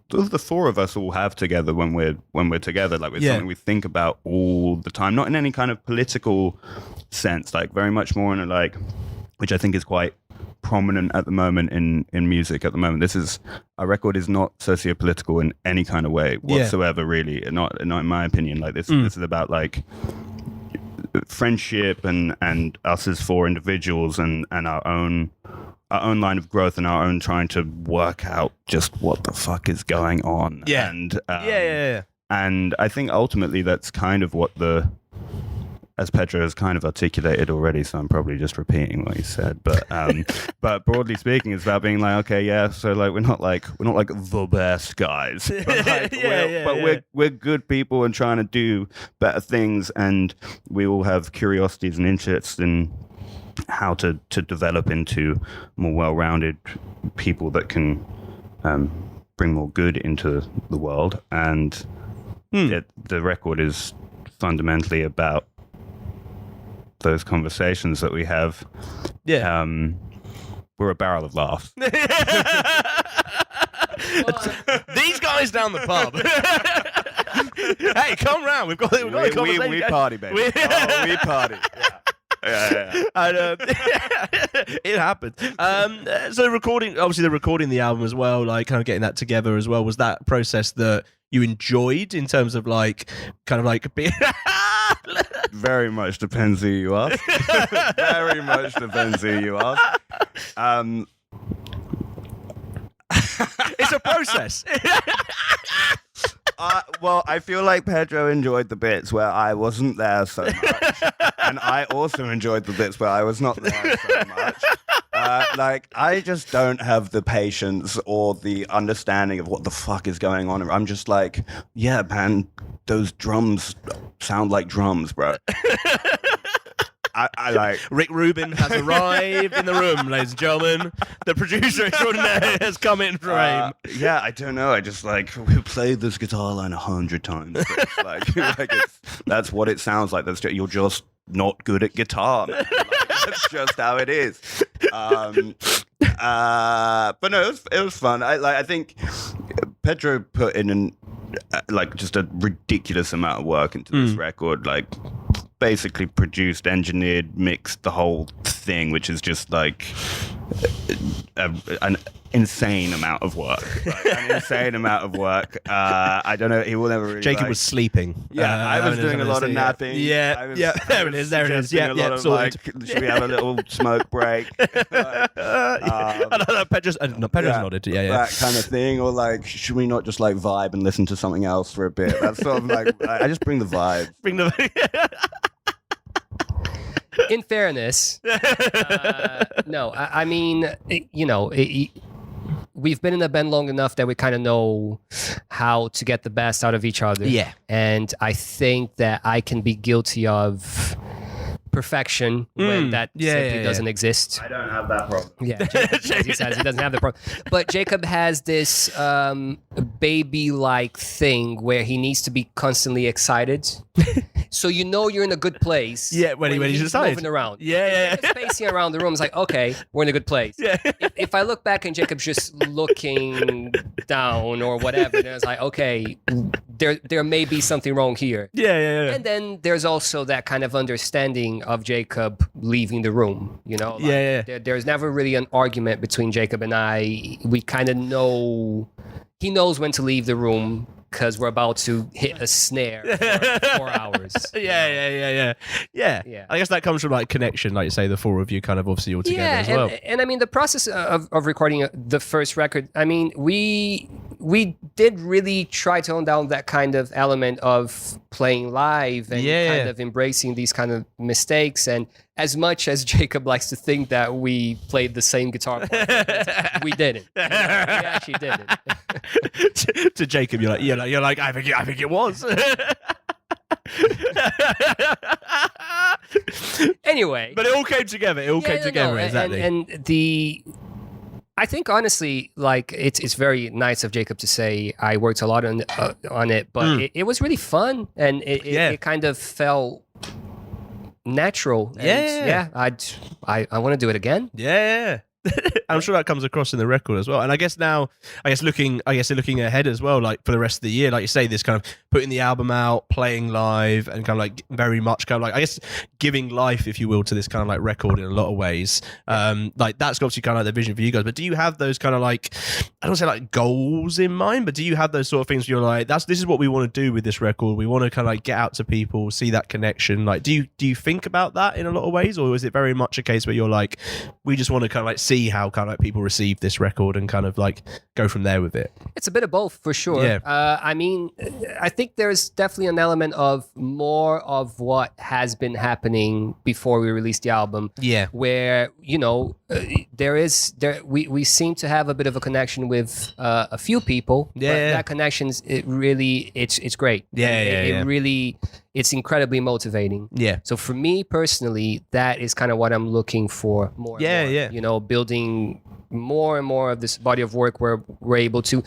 the four of us all have together when we're together. Like, it's something we think about all the time, not in any kind of political sense, like very much more in a like, which I think is quite prominent at the moment in music at the moment. Our record is not socio-political in any kind of way whatsoever, really. Not in my opinion. Like this is about like friendship and us as four individuals and our own line of growth and our own trying to work out just what the fuck is going on. And I think ultimately that's kind of what as Pedro has kind of articulated already, so I'm probably just repeating what he said, but broadly speaking, it's about being like, okay, so like we're not like the best guys, but like, we're good people and trying to do better things, and we all have curiosities and interests in how to develop into more well-rounded people that can bring more good into the world, and the record is fundamentally about those conversations that we have. We're a barrel of laughs. These guys down the pub. Hey, come round. We've got a conversation. We party, baby. We party. And, it happened. So recording the album as well, like kind of getting that together as well, was that process that you enjoyed in terms of like kind of like being Very much depends who you ask. Very much depends who you ask. It's a process. Well, I feel like Pedro enjoyed the bits where I wasn't there so much, and I also enjoyed the bits where I was not there so much. Like, I just don't have the patience or the understanding of what the fuck is going on. I'm just like, yeah, man, those drums sound like drums, bro. I like Rick Rubin has arrived in the room, ladies and gentlemen. The producer extraordinaire has come in frame. Yeah, I don't know. I just like we played this guitar line 100 times. It's like that's what it sounds like. You're just not good at guitar, man. Like, that's just how it is. But no, it was fun. I think Pedro put in just a ridiculous amount of work into this record. Like, basically produced, engineered, mixed the whole thing, which is just like an insane amount of work. An insane amount of work. I don't know. He will never really. Jacob was sleeping. Yeah, I was doing a lot of napping. Yeah, there it is. There it is. Yeah, should we have a little smoke break? Pedro's nodded. Yeah, that kind of thing. Or like, should we not just like vibe and listen to something else for a bit? That's sort of like, I just bring the vibe. In fairness, no, I mean, we've been in the band long enough that we kind of know how to get the best out of each other. Yeah. And I think that I can be guilty of perfection when that simply doesn't exist. I don't have that problem. Yeah, Jacob, as he says, he doesn't have the problem. But Jacob has this baby-like thing where he needs to be constantly excited. So you're in a good place. Yeah, when he's excited. Moving around. Yeah. Just pacing around the room. It's like, okay, we're in a good place. Yeah. If I look back and Jacob's just looking down or whatever, then it's like, okay, there may be something wrong here. Yeah. And then there's also that kind of understanding of Jacob leaving the room. There's never really an argument between Jacob and I. We kind of know. He knows when to leave the room because we're about to hit a snare for 4 hours. Yeah. I guess that comes from like connection, like you say, the four of you kind of obviously all together as well. And I mean, the process of recording the first record, I mean, we did really try to tone down that kind of element of playing live and kind of embracing these kind of mistakes. And as much as Jacob likes to think that we played the same guitar part, we didn't. We actually didn't. To Jacob, you're like, I think it was. Anyway, but it all came together. Exactly. And I think honestly, like it's very nice of Jacob to say I worked a lot on it, but it was really fun and it kind of felt natural. And I want to do it again. Yeah. I'm sure that comes across in the record as well. And I guess looking ahead as well, like for the rest of the year, like you say, this kind of putting the album out, playing live, and kind of like very much kind of like, I guess, giving life, if you will, to this kind of like record in a lot of ways. Like that's obviously kind of like the vision for you guys. But do you have those kind of like, I don't say like goals in mind, but do you have those sort of things where you're like, this is what we want to do with this record. We want to kind of like get out to people, see that connection. Like, do you think about that in a lot of ways, or is it very much a case where you're like, we just want to kind of like see how kind of like people receive this record and kind of like go from there with it? It's a bit of both for sure. Yeah. I mean, I think there's definitely an element of more of what has been happening before we released the album. Yeah. Where, we seem to have a bit of a connection with a few people. Yeah. But that connection's it's great. Yeah. It's incredibly motivating. Yeah. So for me personally, that is kind of what I'm looking for more. And more. Building more and more of this body of work where we're able to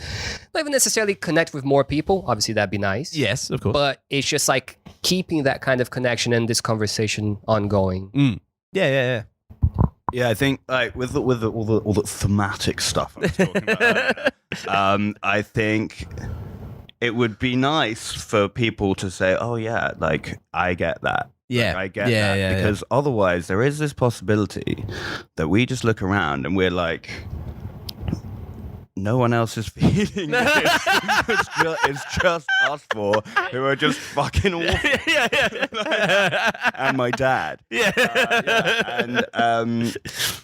not even necessarily connect with more people. Obviously, that'd be nice. Yes, of course. But it's just like keeping that kind of connection and this conversation ongoing. Yeah. Yeah, I think like with all the thematic stuff I was talking about, I think it would be nice for people to say, "Oh yeah, like I get that." Yeah, like, I get that because otherwise there is this possibility that we just look around and we're like, no one else is feeling this. It's just us four who are just fucking awful. And my dad.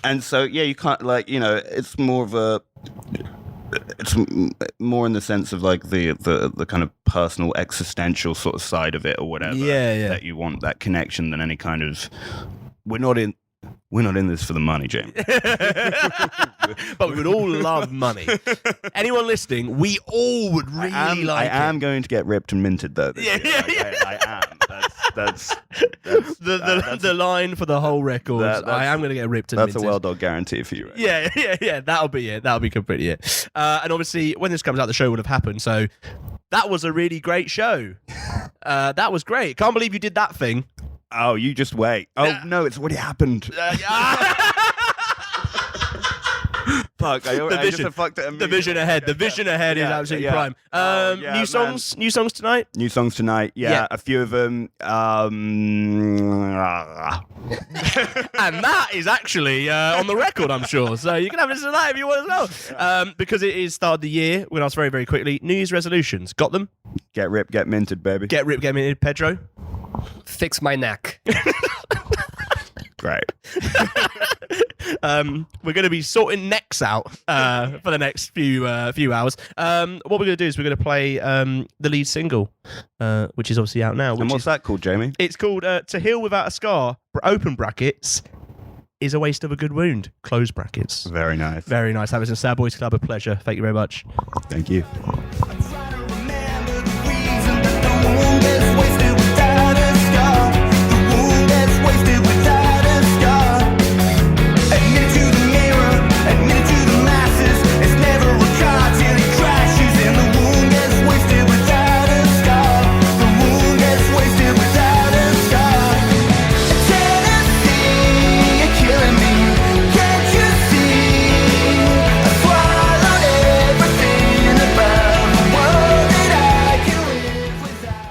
And so you can't it's more of a it's more in the sense of like the kind of personal existential sort of side of it or whatever. Yeah. That you want that connection than any kind of. We're not in this for the money, James. But we would all love money. Anyone listening, we all would really like it. I am going to get ripped and minted though. I am. That's the line for the whole record. I am going to get ripped and minted. That's a well dog guarantee for you. Right? Yeah. That'll be it. That'll be completely it. And obviously, when this comes out, the show would have happened. So that was a really great show. That was great. Can't believe you did that thing. Oh, you just wait. Oh, no, it's already happened. Fuck, the vision ahead. The vision ahead is absolutely prime. New songs tonight? New songs tonight, yeah. A few of them. And that is actually on the record, I'm sure. So you can have a listen to that if you want as well. Because it is start of the year, we're going to ask very, very quickly. New Year's resolutions. Got them? Get ripped, get minted, baby. Get ripped, get minted. Pedro? Fix my neck. Great. We're going to be sorting necks out for the next few hours. What we're going to do is we're going to play the lead single, which is obviously out now. And what's that called, Jamie? It's called To Heal Without a Scar, open brackets, is a waste of a good wound, close brackets. Very nice. Very nice. Have it in Sad Boys Club, a pleasure. Thank you very much. Thank you.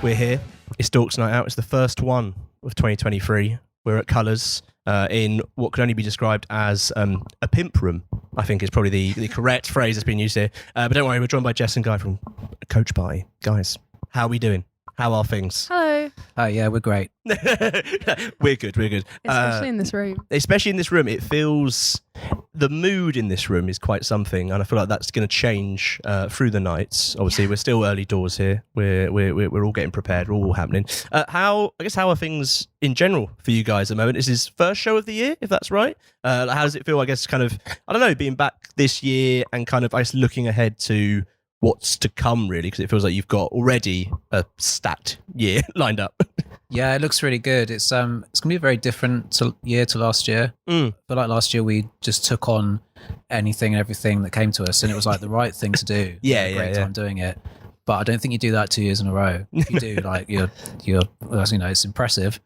We're here. It's Dork's Night Out. It's the first one of 2023. We're at Colours in what could only be described as a pimp room, I think is probably the correct phrase that's been used here. But don't worry, we're joined by Jess and Guy from Coach Party. Guys, how are we doing? How are things? Hello. Yeah, we're great. We're good. Especially in this room. Especially in this room, it feels... The mood in this room is quite something, and I feel like that's going to change through the nights. Obviously, we're still early doors here. We're all getting prepared. We're all happening. How are things in general for you guys at the moment? Is this first show of the year, if that's right? How does it feel, I guess, kind of, I don't know, being back this year and kind of, I guess, looking ahead to what's to come, really, because it feels like you've got already a stacked year lined up. Yeah, it looks really good. It's going to be a very different year to last year. I feel like last year we just took on anything and everything that came to us, and it was like the right thing to do. Great time doing it. But I don't think you do that 2 years in a row. If you do, like you're it's impressive.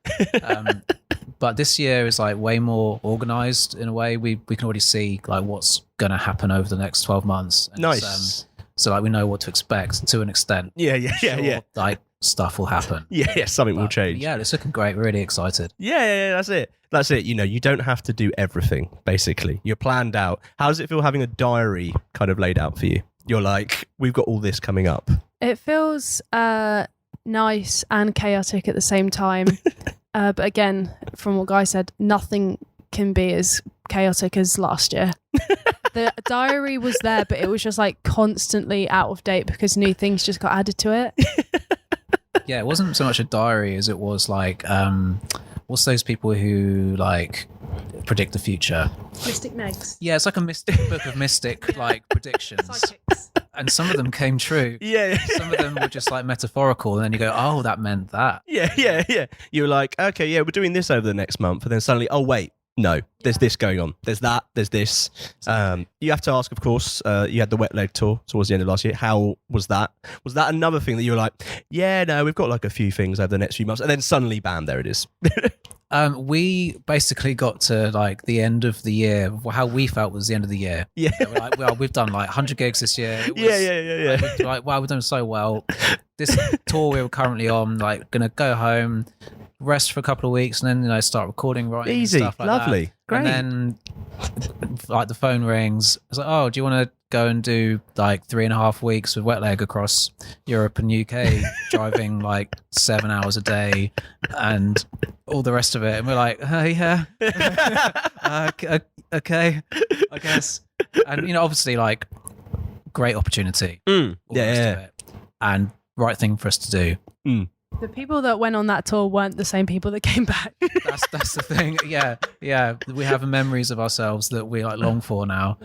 But this year is like way more organized in a way. We can already see like what's going to happen over the next 12 months. And nice. So like we know what to expect to an extent. Yeah. Like stuff will happen. Yeah, something will change. Yeah, it's looking great. We're really excited. Yeah, that's it. You know, you don't have to do everything, basically. You're planned out. How does it feel having a diary kind of laid out for you? You're like, we've got all this coming up. It feels nice and chaotic at the same time. But again, from what Guy said, nothing can be as chaotic as last year. The diary was there, but it was just like constantly out of date because new things just got added to it. Yeah, it wasn't so much a diary as it was like, what's those people who like predict the future? Mystic Megs. Yeah, it's like a book of mystic like predictions. Psychics. And some of them came true. Yeah. Some of them were just like metaphorical, and then you go, oh, that meant that. Yeah. You were like, okay, yeah, we're doing this over the next month, and then suddenly, oh wait. No, there's this going on. There's that. There's this. You have to ask, of course, you had the wet leg tour towards the end of last year. How was that? Was that another thing that you were like, yeah, no, we've got like a few things over the next few months. And then suddenly, bam, there it is. We basically got to like the end of the year. How we felt was the end of the year. Yeah. We're like, well, we've done like 100 gigs this year. It was, Yeah. Like, wow, we've done so well. This tour we were currently on, like, gonna go home, rest for a couple of weeks, and then start recording, writing, easy, and stuff like lovely, that. great. And then, like, the phone rings. It's like, oh, do you want to go and do like 3.5 weeks with wet leg across Europe and UK, driving like 7 hours a day, and all the rest of it? And we're like, oh yeah, okay, I guess. And obviously, like, great opportunity. Yeah. And right thing for us to do. The people that went on that tour weren't the same people that came back. That's the thing. Yeah. We have memories of ourselves that we like long for now.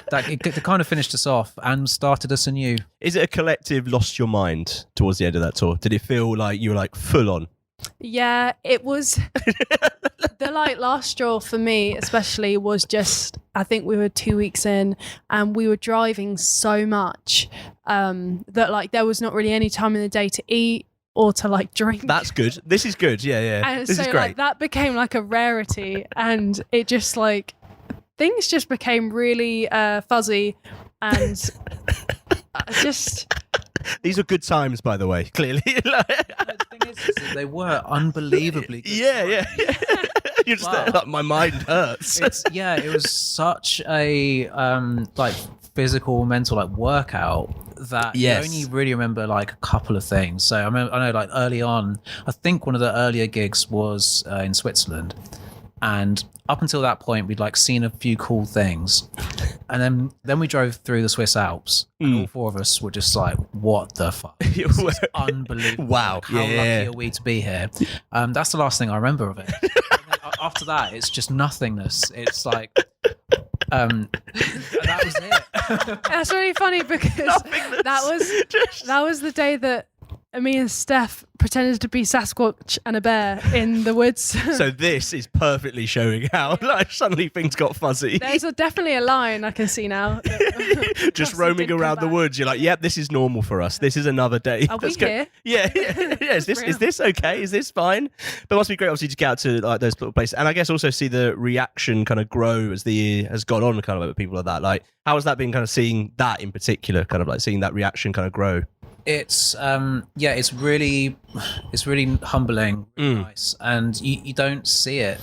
That it kind of finished us off and started us anew. Is it a collective lost your mind towards the end of that tour? Did it feel like you were like full on? Yeah, it was. The like last straw for me especially was just, I think we were 2 weeks in and we were driving so much that like there was not really any time in the day to eat or to like drink. That's good. This is good. Yeah. And this so is great. like that became like a rarity, and it just like things just became really fuzzy and just. These are good times, by the way. Clearly, The thing is they were unbelievably good. Yeah. You're just there, like, my mind hurts. It was such a like physical, mental like workout that you only really remember like a couple of things. So I know like early on, I think one of the earlier gigs was in Switzerland, and up until that point we'd like seen a few cool things, and then we drove through the Swiss Alps, and all four of us were just like, what the fuck, this is unbelievable. Wow. Like, how lucky are we to be here? That's the last thing I remember of it. After that it's just nothingness. It's like that was it. That's really funny because that was the day that me and Steph pretended to be Sasquatch and a bear in the woods. So this is perfectly showing how like suddenly things got fuzzy. There's definitely a line I can see now. Just roaming around the woods, you're like, yep, this is normal for us. This is another day. Are we here? Yeah. Is this okay? Is this fine? But it must be great, obviously, to get out to like those little places, and I guess also see the reaction kind of grow as the year has gone on, kind of like people like that. Like, how has that been? Kind of seeing that in particular, kind of like seeing that reaction kind of grow. It's it's really humbling, nice, and you don't see it.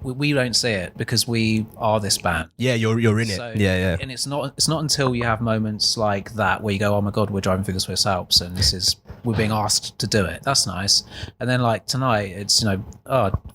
We don't see it because we are this band. Yeah, you're in it. So, yeah. And it's not until you have moments like that where you go, oh my god, we're driving through the Swiss Alps and we're being asked to do it. That's nice. And then like tonight, it's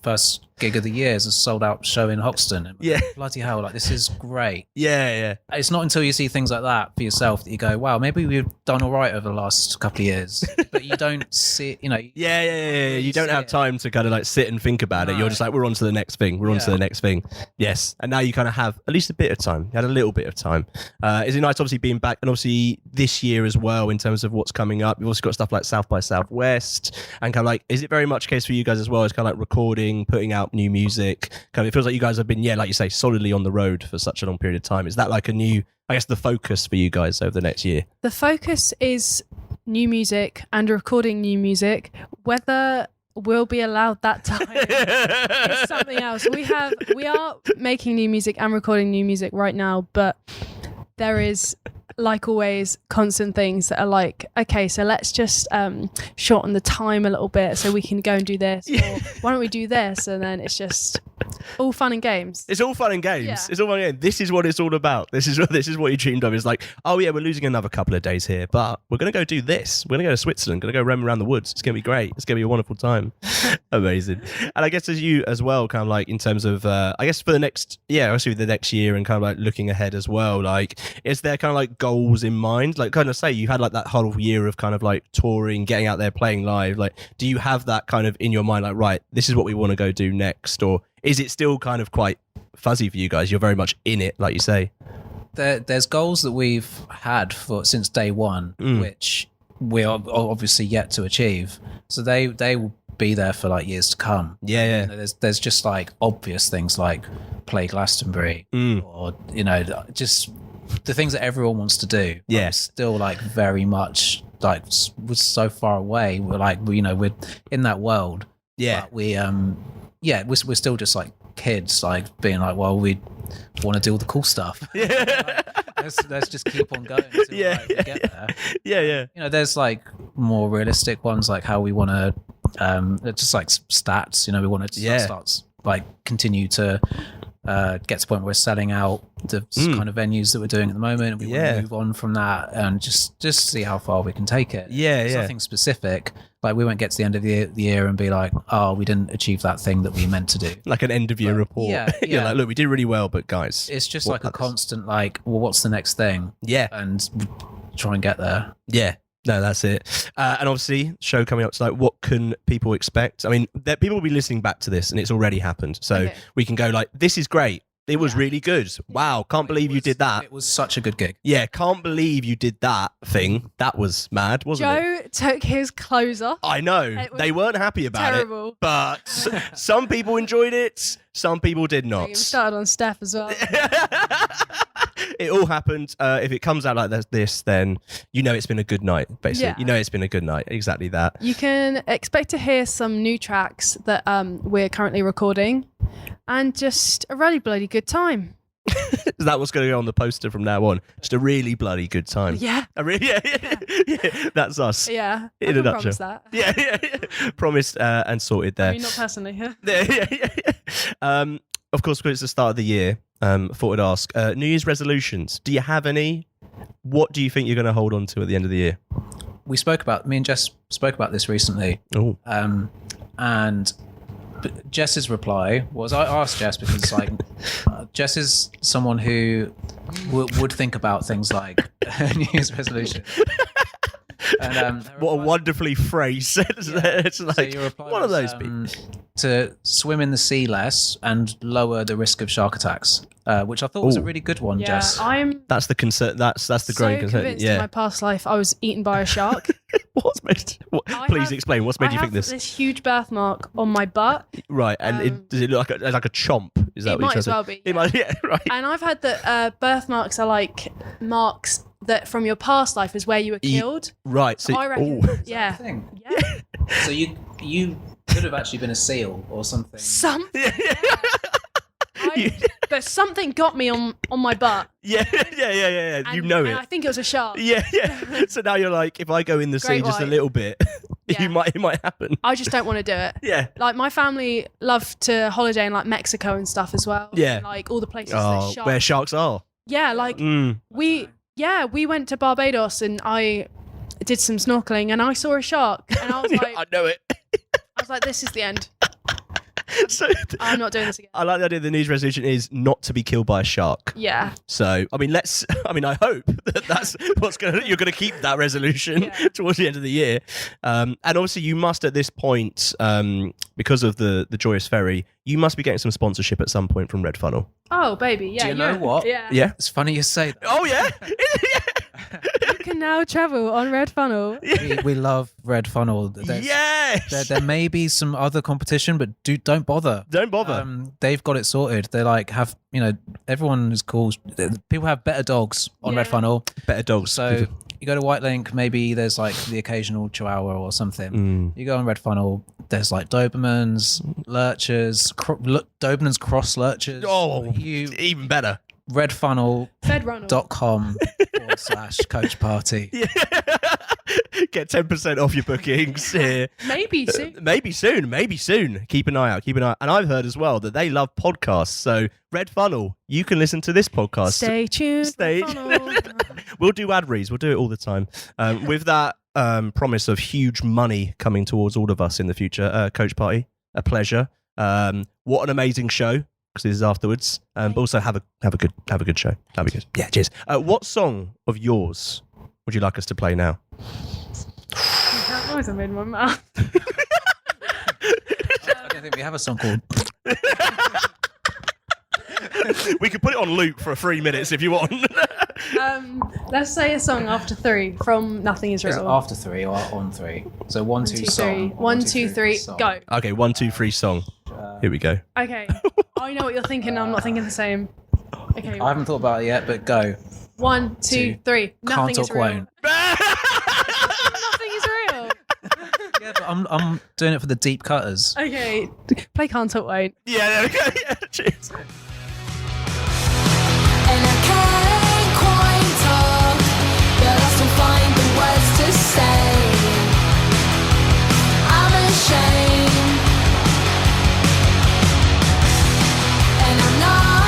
first gig of the year is a sold out show in Hoxton. And bloody hell, like this is great. Yeah. It's not until you see things like that for yourself that you go, wow, maybe we've done all right over the last couple of years. But you don't see it, Yeah. You don't have time to kind of like sit and think about it. You're just like, we're on to the next thing. We're on to the next thing. Yes. And now you kind of have at least a bit of time. You had a little bit of time. Is it nice, obviously, being back and obviously this year as well in terms of what's coming up? You've also got stuff like South by Southwest and kind of like, is it very much a case for you guys as well as kind of like recording, putting out new music? Kind of, it feels like you guys have been, like you say, solidly on the road for such a long period of time. Is that like a new, I guess, the focus for you guys over the next year? The focus is new music and recording new music. Whether we'll be allowed that time is something else. We are making new music and recording new music right now, but there is, like always, constant things that are like, okay, so let's just shorten the time a little bit so we can go and do this, or why don't we do this? And then it's just all fun and games. It's all fun and games. Yeah. It's all fun and games. This is what it's all about. This is what you dreamed of. It's like, oh yeah, we're losing another couple of days here, but we're going to go do this. We're going to go to Switzerland. Going to go roam around the woods. It's going to be great. It's going to be a wonderful time. Amazing. And I guess as you as well, kind of like in terms of, I guess for the next, obviously the next year and kind of like looking ahead as well, like is there kind of like goals in mind? Like kind of say you had like that whole year of kind of like touring, getting out there, playing live. Like, do you have that kind of in your mind? Like, right, this is what we want to go do next, or is it still kind of quite fuzzy for you guys? You're very much in it, like you say. There's goals that we've had since day one, which we are obviously yet to achieve. So they will be there for like years to come. Yeah. There's just like obvious things like play Glastonbury, or just the things that everyone wants to do. Yeah, still like very much like we're so far away. We're like we're in that world. Yeah, but we're still just like kids, like being like, well, we want to do all the cool stuff. Let's just keep on going until we get there. Yeah. There's like more realistic ones, like how we want to just like stats. We want to start like continue to get to the point where we're selling out the kind of venues that we're doing at the moment. We want to move on from that and just see how far we can take it. Yeah, Nothing specific. Like we won't get to the end of the year and be like, oh, we didn't achieve that thing that we meant to do. Like an end of year report. Yeah, You're like, look, we did really well, but guys, it's just like a constant like, well, what's the next thing? Yeah, and try and get there. Yeah. No, that's it. And obviously, show coming up tonight, what can people expect? I mean, people will be listening back to this and it's already happened. So we can go like, this is great. It was really good. Wow, can't believe you did that. It was such a good gig. Yeah, can't believe you did that thing. That was mad, wasn't it? Joe took his clothes off. I know. They weren't happy about terrible. it. But some people enjoyed it, some people did not. We started on Steph as well. It all happened. If it comes out like this, then you know it's been a good night, basically. Yeah. You know it's been a good night. Exactly that. You can expect to hear some new tracks that we're currently recording and just a really bloody good time. Is that what's going to go on the poster from now on? Just a really bloody good time. Yeah. Yeah. That's us. Yeah. In a nutshell. Promise that. Yeah. Promised and sorted there. I mean, not personally. Yeah. Yeah. Of course, because it's the start of the year, thought I'd ask, New Year's resolutions, do you have any? What do you think you're going to hold on to at the end of the year? Me and Jess spoke about this recently. Oh. And Jess's reply was, I asked Jess because like Jess is someone who would think about things like New Year's resolution. And, what a wonderfully phrased sentence. It's like one of those people. To swim in the sea less and lower the risk of shark attacks, which I thought was a really good one, Jess. That's the concern. That's the growing concern. Convinced in my past life I was eaten by a shark. Please explain. What's made you think this? I have this huge birthmark on my butt. Right, and does it look like a chomp? Is that it what might you're as well be? It might, yeah, right. And I've heard that birthmarks are like marks that from your past life is where you were killed. Right. So I reckon. Yeah. Yeah. So you could have actually been a seal or something. But something got me on my butt. Yeah. And, you know it. And I think it was a shark. Yeah. So now you're like, if I go in the sea just a little bit, it might happen. I just don't want to do it. Yeah. Like my family love to holiday in like Mexico and stuff as well. Yeah. And, like all the places where sharks are. Yeah, like we went to Barbados and I did some snorkeling and I saw a shark and I was like, I know it. I was like, this is the end. So I'm not doing this again. I like the idea the New Year's resolution is not to be killed by a shark. Yeah. So, I hope that's you're going to keep that resolution towards the end of the year. And obviously you must at this point, because of the Joyous Ferry, you must be getting some sponsorship at some point from Red Funnel. Oh, baby. Yeah. Do you know what? Yeah. It's funny you say that. Oh, yeah. You can now travel on Red Funnel. We love Red Funnel. There may be some other competition, but don't bother. Don't bother. They've got it sorted. They everyone is cool. People have better dogs on Red Funnel. Better dogs. So you go to White Link, maybe there's like the occasional Chihuahua or something. You go on Red Funnel, there's like Dobermans, Lurchers, Dobermans cross Lurchers. Oh, even better. redfunnel.com/coach party. Yeah. Get 10% off your bookings here. Maybe soon. Maybe soon. Keep an eye out. And I've heard as well that they love podcasts. So Red Funnel, you can listen to this podcast. Stay tuned. We'll do ad reads. We'll do it all the time. With that promise of huge money coming towards all of us in the future. Coach Party, a pleasure. What an amazing show. Because this is afterwards. But also have a good show. That'd be good. Yeah, cheers. What song of yours would you like us to play now? That noise I made in my mouth. I don't think we have a song called. We could put it on loop for 3 minutes if you want. Let's say a song after 3 from Nothing Is Real. After 3 or on 3. So 1, 2, song. 1, 2, 3, go. Okay, 1, 2, 3 song. Here we go. Okay. I know what you're thinking. I'm not thinking the same. Okay. I haven't thought about it yet, but go. 1, 2, 3. Nothing is real. Won't. Nothing is real. Yeah, but I'm doing it for the deep cutters. Okay. Play Can't Talk Won't. Yeah, there we go. Yeah, cheers. And I can't quite talk, but I still find the words to say. I'm ashamed, and I'm not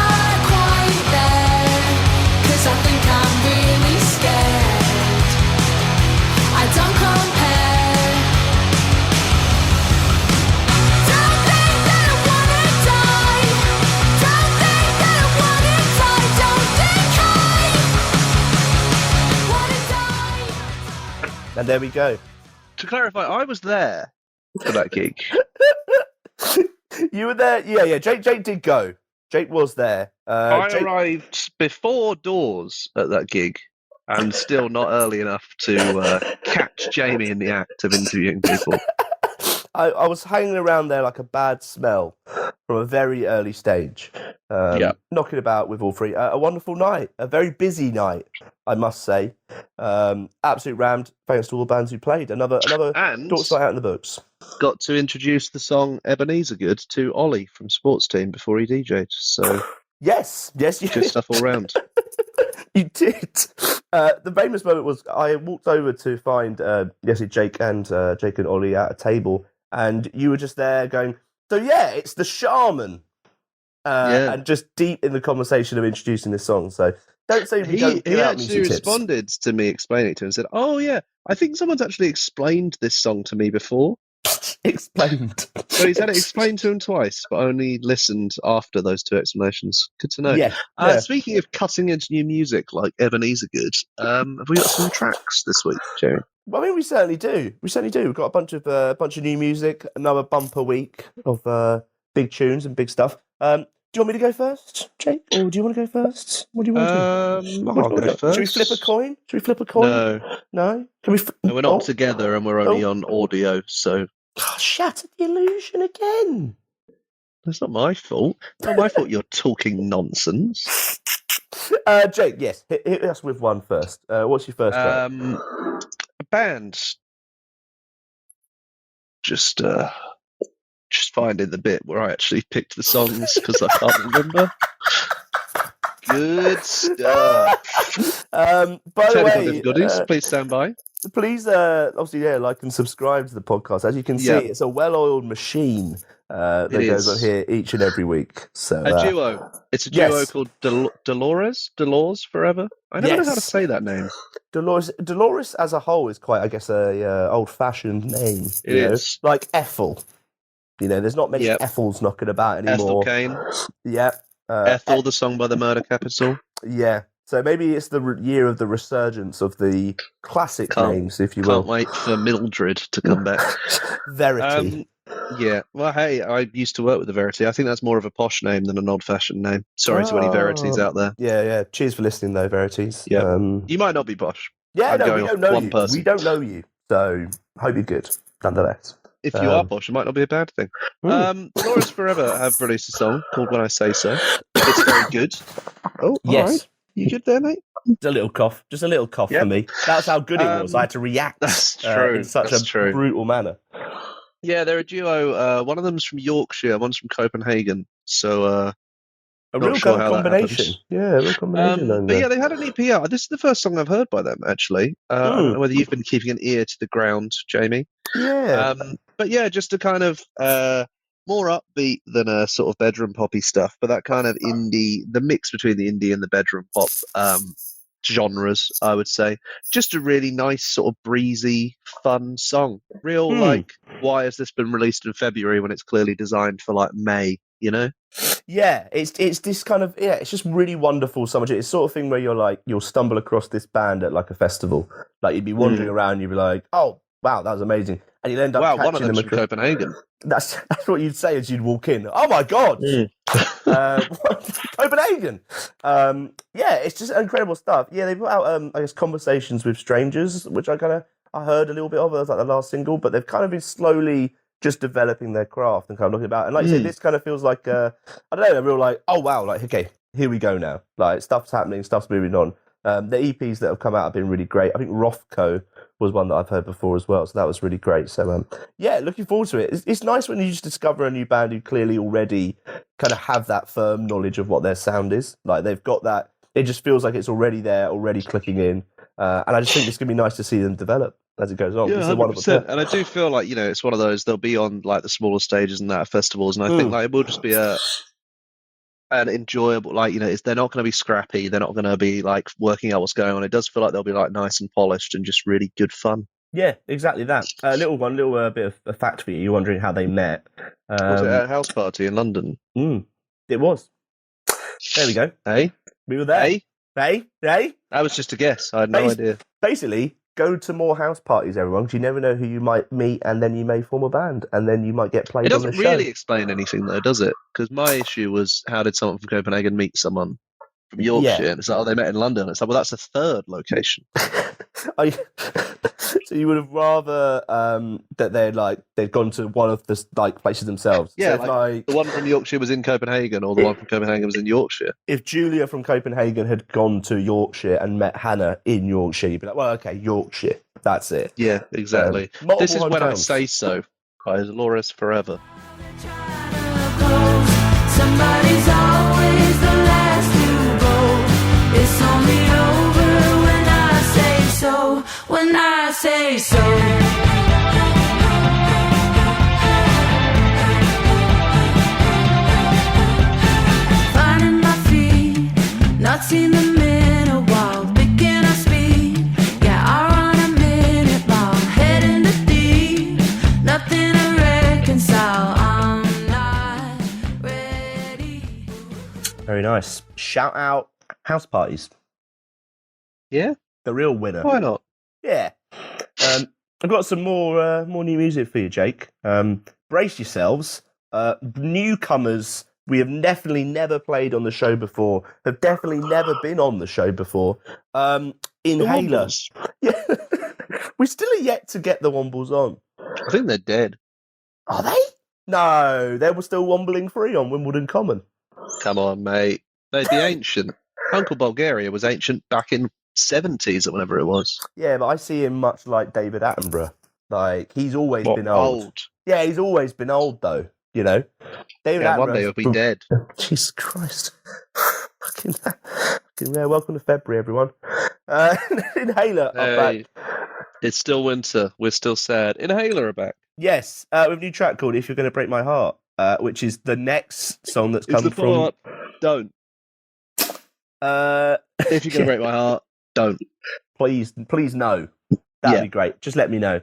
And there we go. To clarify, I was there for that gig. You were there? Yeah. Jake did go. Jake was there. I Jake... arrived before doors at that gig and still not early enough to catch Jamie in the act of interviewing people. I was hanging around there like a bad smell from a very early stage. Knocking about with all three. A wonderful night. A very busy night, I must say. Absolute rammed, thanks to all the bands who played. Another Dork night out in the books. Got to introduce the song Ebenezer Good to Ollie from Sports Team before he DJ'd. So Yes, you good stuff all round. You did. The famous moment was I walked over to find Jake and Ollie at a table, and you were just there going, so yeah, it's the Shaman. And just deep in the conversation of introducing this song. So don't say we don't give out music tips. He actually responded to me explaining it to him and said, oh yeah, I think someone's actually explained this song to me before. Explained. So he's had it explained to him twice, but only listened after those two explanations. Good to know. Yeah. Speaking of cutting edge new music like Ebenezer Good, have we got some tracks this week, Jerry? Well, I mean, we certainly do. We've got a bunch of new music, another bumper week of big tunes and big stuff. Do you want me to go first, Jake? Or do you want to go first? What do you want to do? I'll go first. Should we flip a coin? No? Can we no, we're not together and we're only on audio, so... Oh, shattered the illusion again. That's not my fault. Not my fault you're talking nonsense. Jake, yes, hit us with one first. What's your first track? A band. Just finding the bit where I actually picked the songs because I can't remember. Good stuff. By the way, difficulties. Please stand by. Please, obviously, like and subscribe to the podcast. As you can see, it's a well-oiled machine that goes on here each and every week. So a duo. It's a duo called Dolores Forever. I never know how to say that name. Dolores as a whole is quite, I guess, a old-fashioned name. It is like Ethel. There's not many Ethels knocking about anymore. Ethel Cain. Yeah. Ethel, the song by the Murder Capital. Yeah. So maybe it's the year of the resurgence of the classic names, if you will. Can't wait for Mildred to come back. Verity. Yeah. Well, hey, I used to work with the Verity. I think that's more of a posh name than an old-fashioned name. Sorry to any Verities out there. Yeah. Cheers for listening, though, Verities. Yeah. You might not be posh. Yeah, we don't know you. We don't know you. So, hope you're good, nonetheless. If you are posh, it might not be a bad thing. Dolores Forever have released a song called When I Say So. It's very good. Oh, yes. All right. You good there, mate? Just a little cough for me. That's how good it was. I had to react in such a brutal manner. Yeah, they're a duo. One of them's from Yorkshire, one's from Copenhagen. So, a real kind of combination. Yeah, a real combination. But yeah, they had an EP out. This is the first song I've heard by them, actually. I don't know whether you've been keeping an ear to the ground, Jamie. Yeah. But yeah, just a kind of more upbeat than a sort of bedroom poppy stuff, but that kind of indie, the mix between the indie and the bedroom pop genres, I would say. Just a really nice sort of breezy, fun song. Real like, why has this been released in February when it's clearly designed for like May? Yeah, it's this kind of it's just really wonderful. So much. It's sort of thing where you'll stumble across this band at like a festival, like you'd be wandering around, you'd be like, oh wow, that was amazing, and you'll end up catching one of them's from Copenhagen. That's what you'd say as you'd walk in. Oh my god, Copenhagen. It's just incredible stuff. Yeah, they put out I guess Conversations with Strangers, which I heard a little bit of. It was like the last single, but they've kind of been slowly just developing their craft and kind of looking about. And like you say, this kind of feels like I don't know, a real like, oh wow, like okay, here we go now. Like stuff's happening, stuff's moving on. The EPs that have come out have been really great. I think Rothko was one that I've heard before as well, so that was really great. So looking forward to it. It's nice when you just discover a new band who clearly already kind of have that firm knowledge of what their sound is. Like they've got that. It just feels like it's already there, already clicking in. And I just think it's going to be nice to see them develop as it goes on. Yeah, 100%. And I do feel like, it's one of those, they'll be on like the smaller stages and that at festivals, and I think like it will just be an enjoyable, like, they're not going to be scrappy, they're not going to be like working out what's going on. It does feel like they'll be like nice and polished and just really good fun. Yeah, exactly that. Little bit of a fact for you. You're wondering how they met. Was it at a house party in London? It was. There we go. Hey? We were there. Hey? Hey? That was just a guess. I had no idea. Basically, go to more house parties, everyone, because you never know who you might meet, and then you may form a band, and then you might get played It on the doesn't show. really explain anything, though, does it? Because my issue was, how did someone from Copenhagen meet someone from Yorkshire? Yeah. And it's like, oh, they met in London. It's like, well, that's a third location. So you would have rather that they'd gone to one of the places themselves. Yeah, so like the one from Yorkshire was in Copenhagen, or the one from Copenhagen was in Yorkshire. If Julia from Copenhagen had gone to Yorkshire and met Hannah in Yorkshire, you'd be like, well, okay, Yorkshire, that's it. Yeah, exactly. This is When I Say So by Dolores Forever. Somebody's always the last to go. It's only over when I say so. When I say so. Finding my feet, not seen them in a while. Picking up speed, yeah, I run a minute mile. Heading to deep, nothing to reconcile. I'm not ready. Very nice. Shout out house parties. Yeah? The real winner. Why not? Yeah. I've got some more new music for you, Jake. Brace yourselves. Newcomers we have definitely never played on the show before, have definitely never been on the show before. Inhaler. Yeah. We still are yet to get the Wombles on. I think they're dead. Are they? No, they were still wombling free on Wimbledon Common. Come on, mate. They'd be ancient. Uncle Bulgaria was ancient back in 70s or whenever it was. Yeah, but I see him much like David Attenborough. Like, he's always been old. Yeah, he's always been old, though, you know? David Attenborough. One day he'll be dead. Jesus Christ. Fucking welcome to February, everyone. Inhaler are back. It's still winter. We're still sad. Inhaler are back. Yes, with a new track called If You're Gonna Break My Heart, which is the next song that's come from... Don't. If You're Gonna Break My Heart, don't. Please no. That'd be great. Just let me know.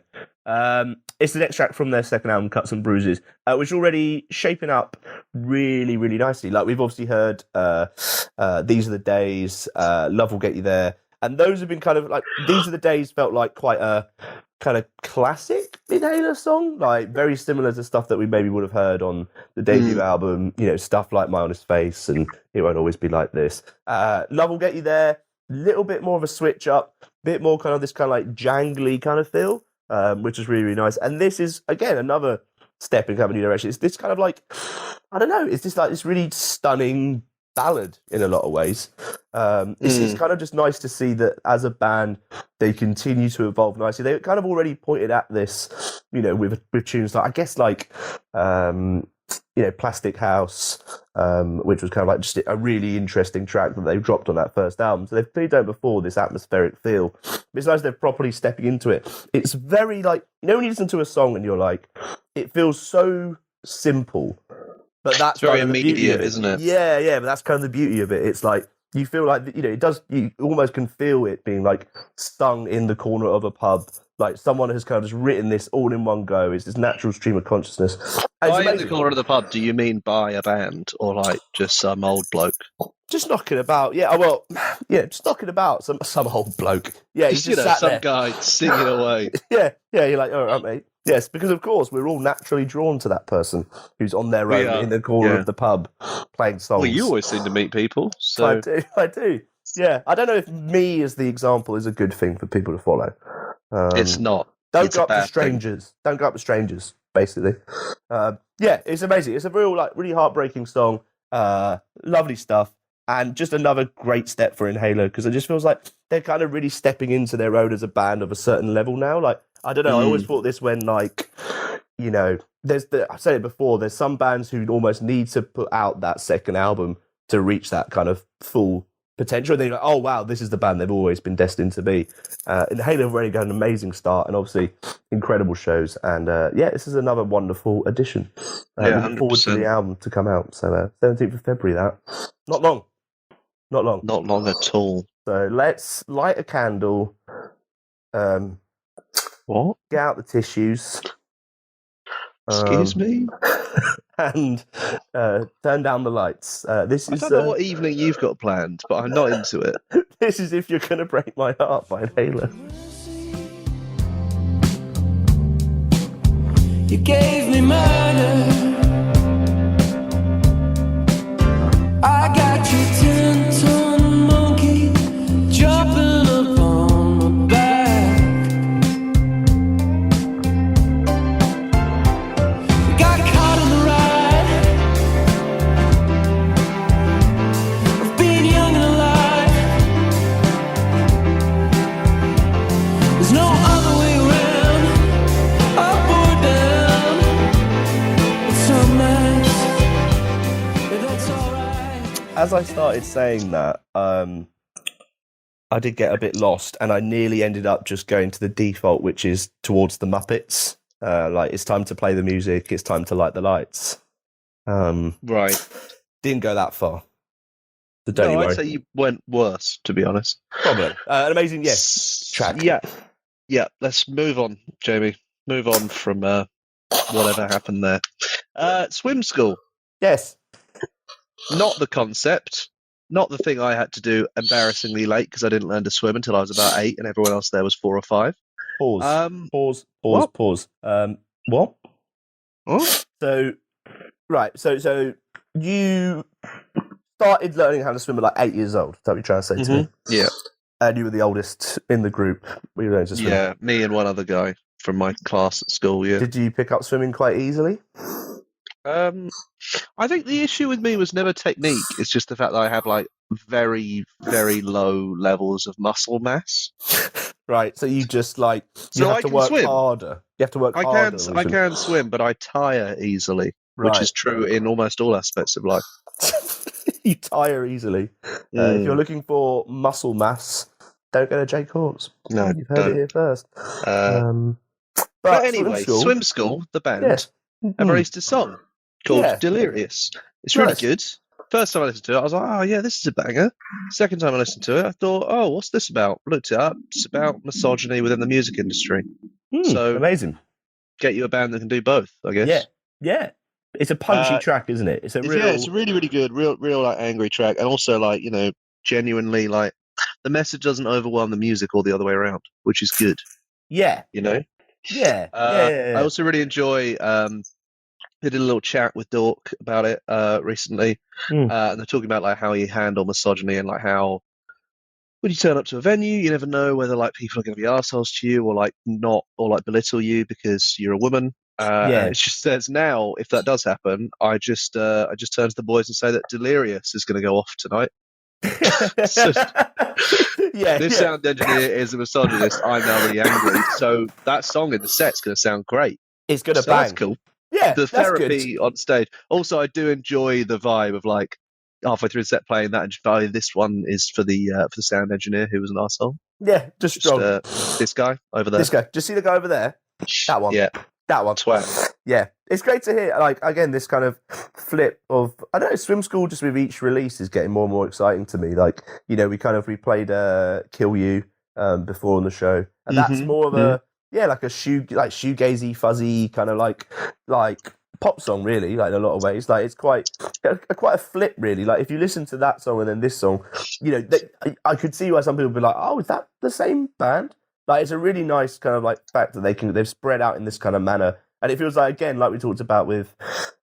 It's the next track from their second album, Cuts and Bruises, which is already shaping up really, really nicely. Like, we've obviously heard These Are the Days, Love Will Get You There, and those have been kind of like, These Are the Days felt like quite a kind of classic Inhaler song, like very similar to stuff that we maybe would have heard on the debut album, you know, stuff like My Honest Face and It Won't Always Be Like This. Love Will Get You There, little bit more of a switch up, bit more kind of this kind of like jangly kind of feel, which is really, really nice. And this is, again, another step in kind of a new direction. It's this kind of like, I don't know, it's just like this really stunning ballad in a lot of ways. It's kind of just nice to see that as a band, they continue to evolve nicely. They kind of already pointed at this, you know, with tunes like, I guess, like, you know, Plastic House, which was kind of like just a really interesting track that they dropped on that first album. So they've clearly done before this atmospheric feel. It's nice they're properly stepping into it. It's very like, you know, when you listen to a song and you're like, it feels so simple, but that's very kind of immediate, isn't it? Yeah, but that's kind of the beauty of it. It's like, you feel like, you know, it does, you almost can feel it being like sung in the corner of a pub. Like someone has kind of just written this all in one go. It's this natural stream of consciousness. By in the corner of the pub, do you mean by a band or like just some old bloke? Just knocking about, yeah. Well, yeah, just knocking about some old bloke. Yeah, he's just sat some there. guy singing away. Yeah. You're like, all right, mate. Yes, because of course we're all naturally drawn to that person who's on their own in the corner of the pub playing songs. Well, you always seem to meet people. So I do. Yeah, I don't know if me as the example is a good thing for people to follow. It's not. Don't go up to strangers. Don't go up to strangers, basically. Yeah, it's amazing. It's a real, like, really heartbreaking song. Lovely stuff. And just another great step for Inhaler, because it just feels like they're kind of really stepping into their own as a band of a certain level now. Like, I don't know, I always thought this when, like, you know, I've said it before, there's some bands who almost need to put out that second album to reach that kind of full potential. And they're like, oh wow, this is the band they've always been destined to be. Inhaler have already got an amazing start and obviously incredible shows. And yeah, this is another wonderful addition. Looking forward to the album to come out. So 17th of February, that. Not long. Not long at all. So let's light a candle. What? Get out the tissues. Excuse me? And turn down the lights. I don't know what evening you've got planned, but I'm not into it. This is If You're Gonna Break My Heart by Inhaler. You gave me murder. I got you 10-ton monkey jumping up on my back. We got caught in the ride of being young and alive. There's no other way around, up or down. But some nights, yeah, that's alright. As I started saying that, I did get a bit lost, and I nearly ended up just going to the default, which is towards the Muppets. Like, it's time to play the music, it's time to light the lights. Right. Didn't go that far. So don't you No, worry. I'd say you went worse, to be honest. Probably. An amazing, track. Yeah. Let's move on, Jamie. Move on from whatever happened there. Swim school. Yes. Not the concept. Not the thing I had to do embarrassingly late because I didn't learn to swim until I was about 8 and everyone else there was 4 or 5. Pause. Pause. what? Pause. What? What? So, right. So you started learning how to swim at like 8 years old. Is that what you're trying to say to me? Yeah. And you were the oldest in the group. We were learning to swim. Yeah, me and one other guy from my class at school, yeah. Did you pick up swimming quite easily? I think the issue with me was never technique. It's just the fact that I have like very, very low levels of muscle mass. Right. So you just like you So have I to can work swim. harder. You have to work I harder. can swim, but I tire easily, which Right. is true in almost all aspects of life. You tire easily. If you're looking for muscle mass, don't go to Jake Hawks. No, You've heard don't. it here first. But anyway, Swim School, the band, have released a song called Delirious. It's really good. First time I listened to it, I was like, oh, yeah, this is a banger. Second time I listened to it, I thought, oh, what's this about? Looked it up. It's about misogyny within the music industry. So amazing. Get you a band that can do both, I guess. Yeah. It's a punchy track, isn't it? It's a it's a really, really good, real like angry track. And also like, you know, genuinely like the message doesn't overwhelm the music or the other way around, which is good. Yeah. You know? Yeah. I also really enjoy I did a little chat with Dork about it recently. And they're talking about like how you handle misogyny and like how when you turn up to a venue, you never know whether like people are going to be arseholes to you or like not or like belittle you because you're a woman. And it just says now, if that does happen, I just turn to the boys and say that Delirious is going to go off tonight. So, this sound engineer is a misogynist. I'm now really angry. So that song in the set's going to sound great. It's going to bang. That's cool. Yeah, the therapy on stage. Also, I do enjoy the vibe of like halfway through the set playing that and just oh, this one is for the sound engineer who was an arsehole. Yeah, just strong. This guy over there. This guy. Just see the guy over there? That one. Yeah. That one. Twat. Yeah. It's great to hear, like, again, this kind of flip of, I don't know, Swim School just with each release is getting more and more exciting to me. Like, you know, we played Kill You before on the show. And that's more of a, like a shoegazy, fuzzy kind of like pop song, really, like in a lot of ways. Like, it's quite a flip, really. Like, if you listen to that song and then this song, you know, I could see why some people would be like, oh, is that the same band? Like, it's a really nice kind of like fact that they've spread out in this kind of manner. And it feels like, again, like we talked about with,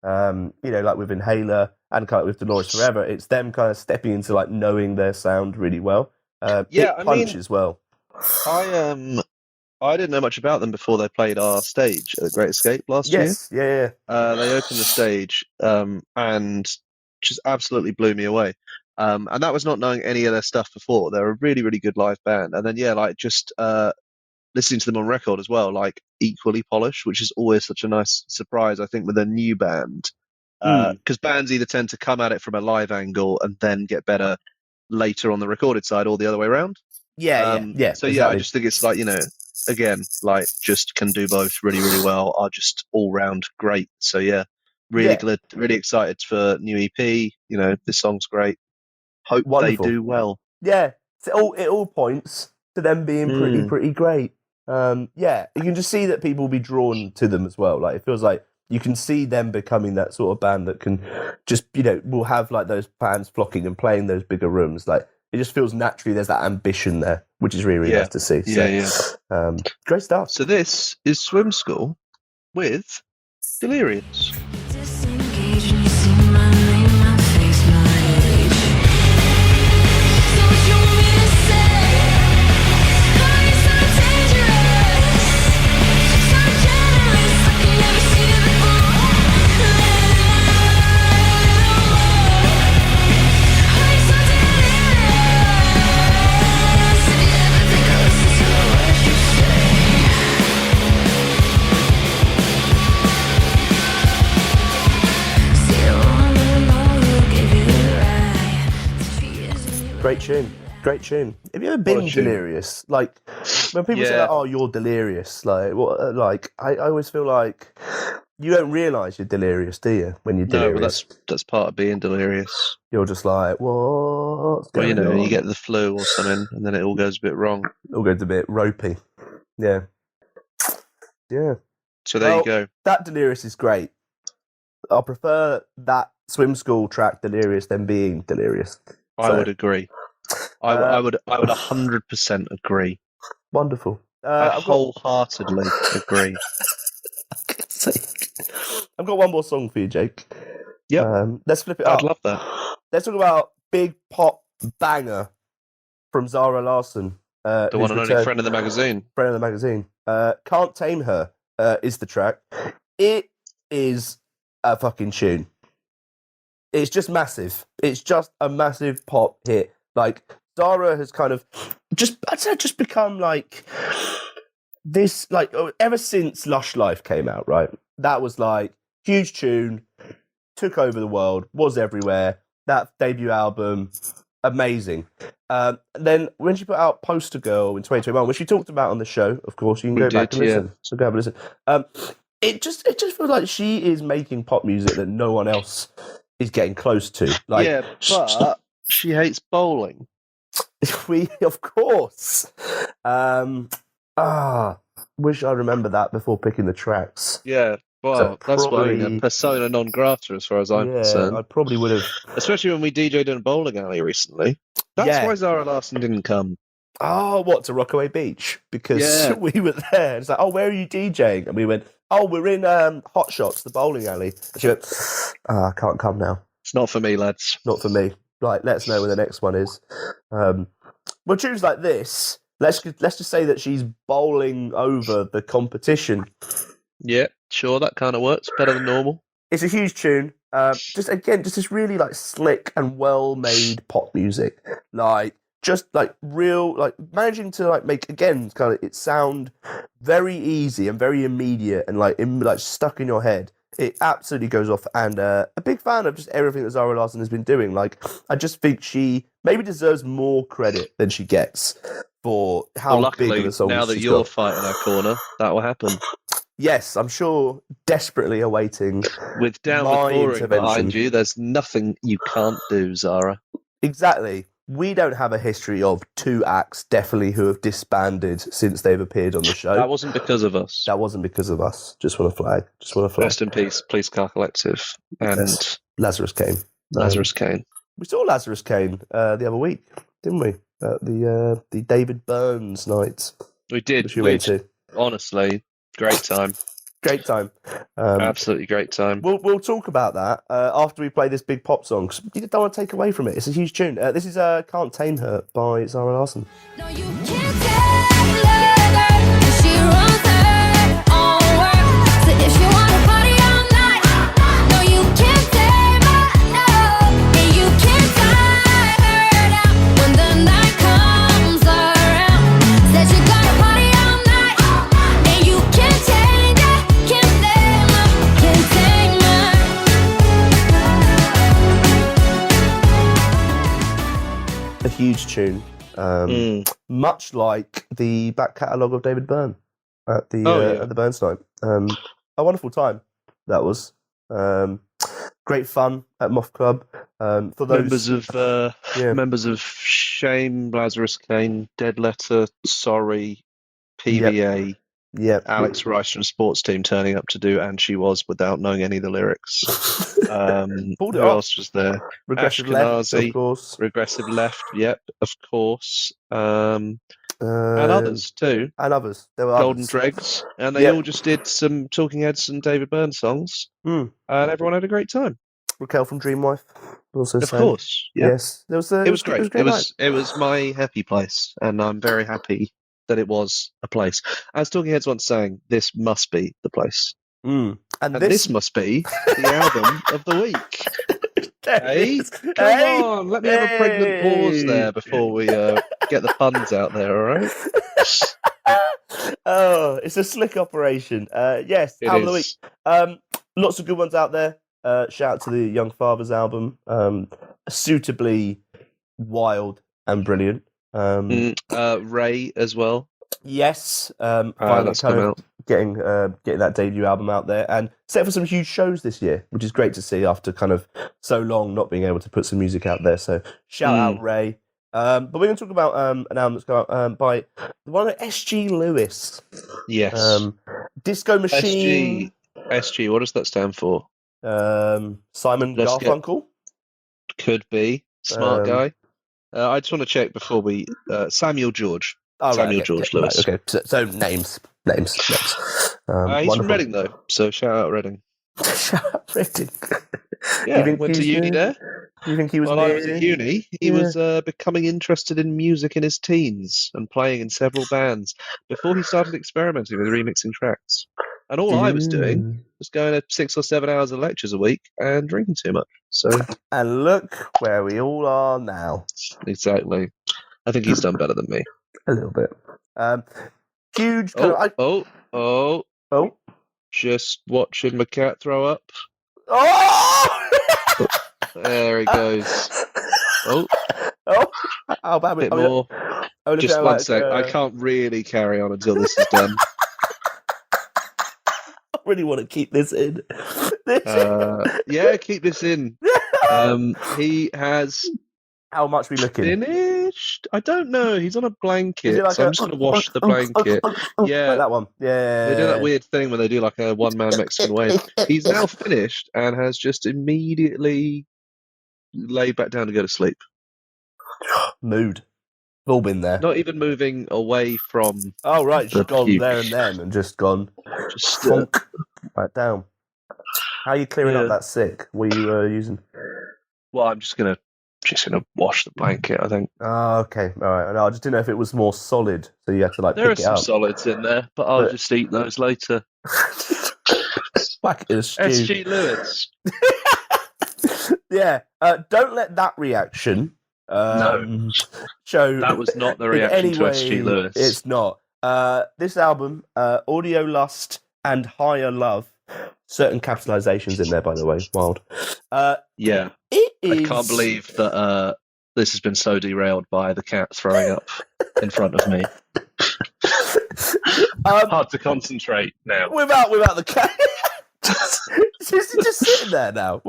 you know, like with Inhaler and kind of with Dolores Forever, it's them kind of stepping into like knowing their sound really well. Punch as well. I didn't know much about them before they played our stage at the Great Escape last year. Yeah. They opened the stage and just absolutely blew me away. And that was not knowing any of their stuff before. They're a really, really good live band. And then, like just listening to them on record as well, like equally polished, which is always such a nice surprise, I think, with a new band. Because bands either tend to come at it from a live angle and then get better later on the recorded side or the other way around. Yeah. So, exactly. I just think it's like, you know, again, like just can do both really, really well, are just all round great. So, really excited for new EP. You know, this song's great. Hope they do well. Yeah, so it all points to them being pretty great. You can just see that people will be drawn to them as well. Like, it feels like you can see them becoming that sort of band that can just, you know, will have like those fans flocking and playing those bigger rooms. Like, it just feels naturally there's that ambition there, which is really, really nice to see. So, great stuff. So this is Swim School with Delirious. Disengage when you see my name, my face, my age. So what you want me to say? Oh, you're so dangerous, so generous. I can never see it before. Oh, you're so delirious. If you ever think I'll listen to a word you say. Great tune. Have you ever been delirious? Like when people say, like, "Oh, you're delirious," like what? Like I always feel like you don't realise you're delirious, do you? When you're delirious, No, well, that's part of being delirious. You're just like, what's Well, going on? you get the flu or something, and then it all goes a bit wrong. It all goes a bit ropey. Yeah. So there you go. That delirious is great. I prefer that swim school track delirious than being delirious. I would agree. I would 100% agree. Wonderful. I wholeheartedly agree. I've got one more song for you, Jake. Yeah. Let's flip it up. I'd love that. Let's talk about big pop banger from Zara Larsson. The one and only friend of the magazine. Friend of the magazine. Can't Tame Her is the track. It is a fucking tune. It's just massive. It's just a massive pop hit. Like, Zara has kind of just become like this, like, ever since Lush Life came out, right? That was like huge tune, took over the world, was everywhere. That debut album, amazing. Then when she put out Poster Girl in 2021, which she talked about on the show, of course, you can go back and listen. So go have a listen. It just feels like she is making pop music that no one else is getting close to. Like, yeah, but she hates bowling. Of course. Wish I remember that before picking the tracks. Yeah, well, that's why persona non grata as far as I'm concerned. I probably would have. Especially when we DJ'd in a bowling alley recently. That's why Zara Larsson didn't come. Oh, what, to Rockaway Beach? Because we were there. It's like, oh, where are you DJing? And we went, oh, we're in Hot Shots, the bowling alley. And she went, I can't come now. It's not for me, lads. Not for me. Right, let us know when the next one is. Well, tunes like this, let's just say that she's bowling over the competition. Yeah, sure, that kind of works. Better than normal. It's a huge tune. Just this really like slick and well-made pop music. Like, just like real, like managing to like make, again, kind of it sound very easy and very immediate and like stuck in your head. It absolutely goes off, and a big fan of just everything that Zara Larsson has been doing. Like, I just think she maybe deserves more credit than she gets for how big of a song now that you're fighting our corner, that will happen. Yes, I'm sure, desperately awaiting with downward boring behind you. There's nothing you can't do, Zara. Exactly. We don't have a history of two acts, definitely, who have disbanded since they've appeared on the show. That wasn't because of us. That wasn't because of us. Just want to flag. Rest in peace, Police Car Collective. And Lazarus Kane. We saw Lazarus Kane the other week, didn't we? At the David Burns night. We did. Which we went to. Honestly, great time. Great time. Absolutely great time. We'll talk about that after we play this big pop song. You don't want to take away from it. It's a huge tune. This is Can't Tame Her by Zara Larsson. No, you can't tell her, she runs her own world. So if she wanna party all night, no, you can't tame her, no. And you can't tie her down when the night comes around. Said you gotta party all night, and you can't change her, can't tame her, can't tame her. A huge tune. Much like the back catalogue of David Byrne at the Burns night. A wonderful time that was. Great fun at Moth Club. For those members of Shame, Lazarus Kane, Dead Letter, Sorry, PVA, Yeah. Alex Rice from Sports Team turning up to do "And She Was" without knowing any of the lyrics. Pulled it Who off. else was there? Regressive Left, of course. Regressive Left, yep, of course. And others too. And others. There were Golden others. Dregs. And they all just did some Talking Heads and David Byrne songs. And everyone had a great time. Raquel from Dreamwife also Of sang. course. Yeah. Yes. It was great. It was my happy place, and I'm very happy that it was a place. As Talking Heads once sang, this must be the place. And this must be the album of the week. Hey, come on, let me have a pregnant pause there before we get the puns out there, all right? Oh, it's a slick operation. Yes, It album of the is. week. Lots of good ones out there. Shout out to the Young Fathers album. Suitably wild and brilliant. Ray as well. Yes, finally that's kind come of out. getting that debut album out there and set for some huge shows this year, which is great to see after kind of so long not being able to put some music out there. So shout out Ray. But we're going to talk about an album that's come out by the one of S.G. Lewis. Yes. Disco Machine. SG, what does that stand for? Simon Garfunkel. Could be. Smart guy. I just want to check before we... Samuel George. Samuel George Lewis. Right, okay, so names. He's from Reading, though, so shout out Reading. Shout out Reading. Yeah, went to uni there. You think he was While I was at uni, he was becoming interested in music in his teens and playing in several bands before he started experimenting with remixing tracks. And all I was doing was going to 6 or 7 hours of lectures a week and drinking too much. So, and look where we all are now. Exactly. I think he's done better than me. A little bit. Huge. Just watching my cat throw up. Oh! There he goes. How bad? Bit more. Just one sec. I can't really carry on until this is done. I really want to keep this in. Yeah, keep this in. He has. How much we looking? Finished? I don't know. He's on a blanket, Like so I'm just going to wash the blanket. Yeah, like that one. Yeah, they do that weird thing where they do like a one-man Mexican wave. He's now finished and has just immediately laid back down to go to sleep. Mood. We've all been there. Not even moving away from. Oh right, just gone puke. there and then, and just gone. Just thunk, right down. How are you clearing up that sick? What are you using? Well, I'm just gonna wash the blanket, I think. Oh, okay, all right. No, I just didn't know if it was more solid, so you have to like there pick are it some up. solids in there, but I'll just eat those later. Whack it in a stew. S.G. Lewis. Yeah, don't let that reaction show that was not the reaction to S.G. Lewis. It's not. This album, Audio Lust and Higher Love, certain capitalizations in there, by the way. Wild. Yeah. It is... I can't believe that this has been so derailed by the cat throwing up in front of me. Hard to concentrate now. Without the cat. Is he just sitting there now?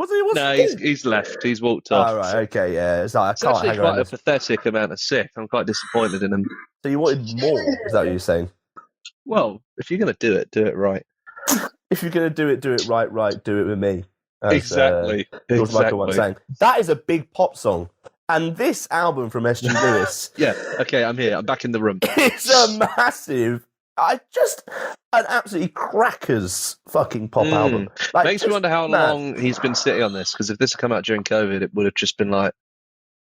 He's left. He's walked off. Oh, right, okay, yeah. It's like, It's actually quite a pathetic amount of sick. I'm quite disappointed in him. So you wanted more? Is that what you're saying? Well, if you're going to do it right. If you're going to do it right, do it with me. As, exactly. George Michael once saying. That is a big pop song. And this album from S.G. Lewis... Yeah, okay, I'm here. I'm back in the room. It's a massive... an absolutely crackers fucking pop album. Like, makes me wonder how long he's been sitting on this, because if this had come out during COVID, it would have just been like,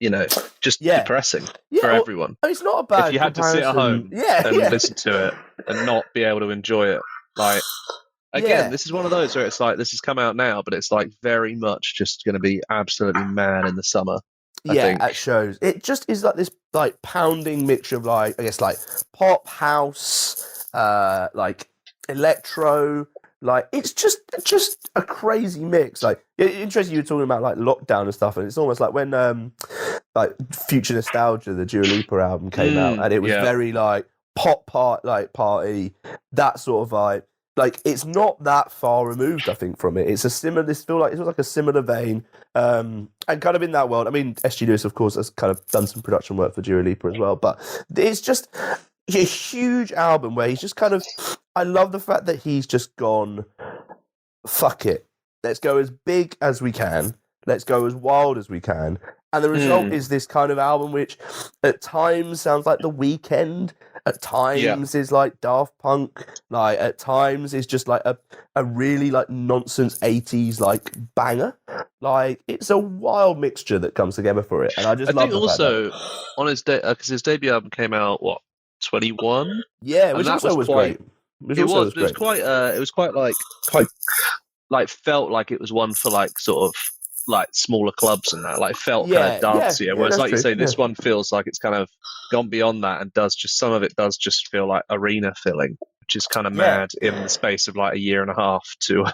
depressing for everyone. It's not a bad if you had to sit at home and listen to it and not be able to enjoy it. Like, again, this is one of those where it's like, this has come out now, but it's like very much just going to be absolutely mad in the summer. I think. At shows. It just is like this like pounding mixture of like, I guess, like pop, house, like electro, like it's just a crazy mix. Like, interesting you were talking about like lockdown and stuff, and it's almost like when like Future Nostalgia, the Dua Lipa album came out, and it was very like pop party, that sort of vibe. Like, it's not that far removed, I think, from it. It's a similar. It feels like a similar vein, and kind of in that world. I mean, S.G. Lewis, of course, has kind of done some production work for Dua Lipa as well. But it's just a huge album where he's just kind of, I love the fact that he's just gone, fuck it. Let's go as big as we can. Let's go as wild as we can. And the result is this kind of album which at times sounds like The Weeknd, at times is like Daft Punk, like at times is just like a really like nonsense 80s like banger. Like it's a wild mixture that comes together for it. And I just love think also on his because his debut album came out 21? Yeah, which also was great. It was quite like felt like it was one for like sort of like smaller clubs and that, like felt kind of dancier. Whereas, like you say, this one feels like it's kind of gone beyond that and does just some of it does just feel like arena filling, which is kind of mad in the space of like a year and a half to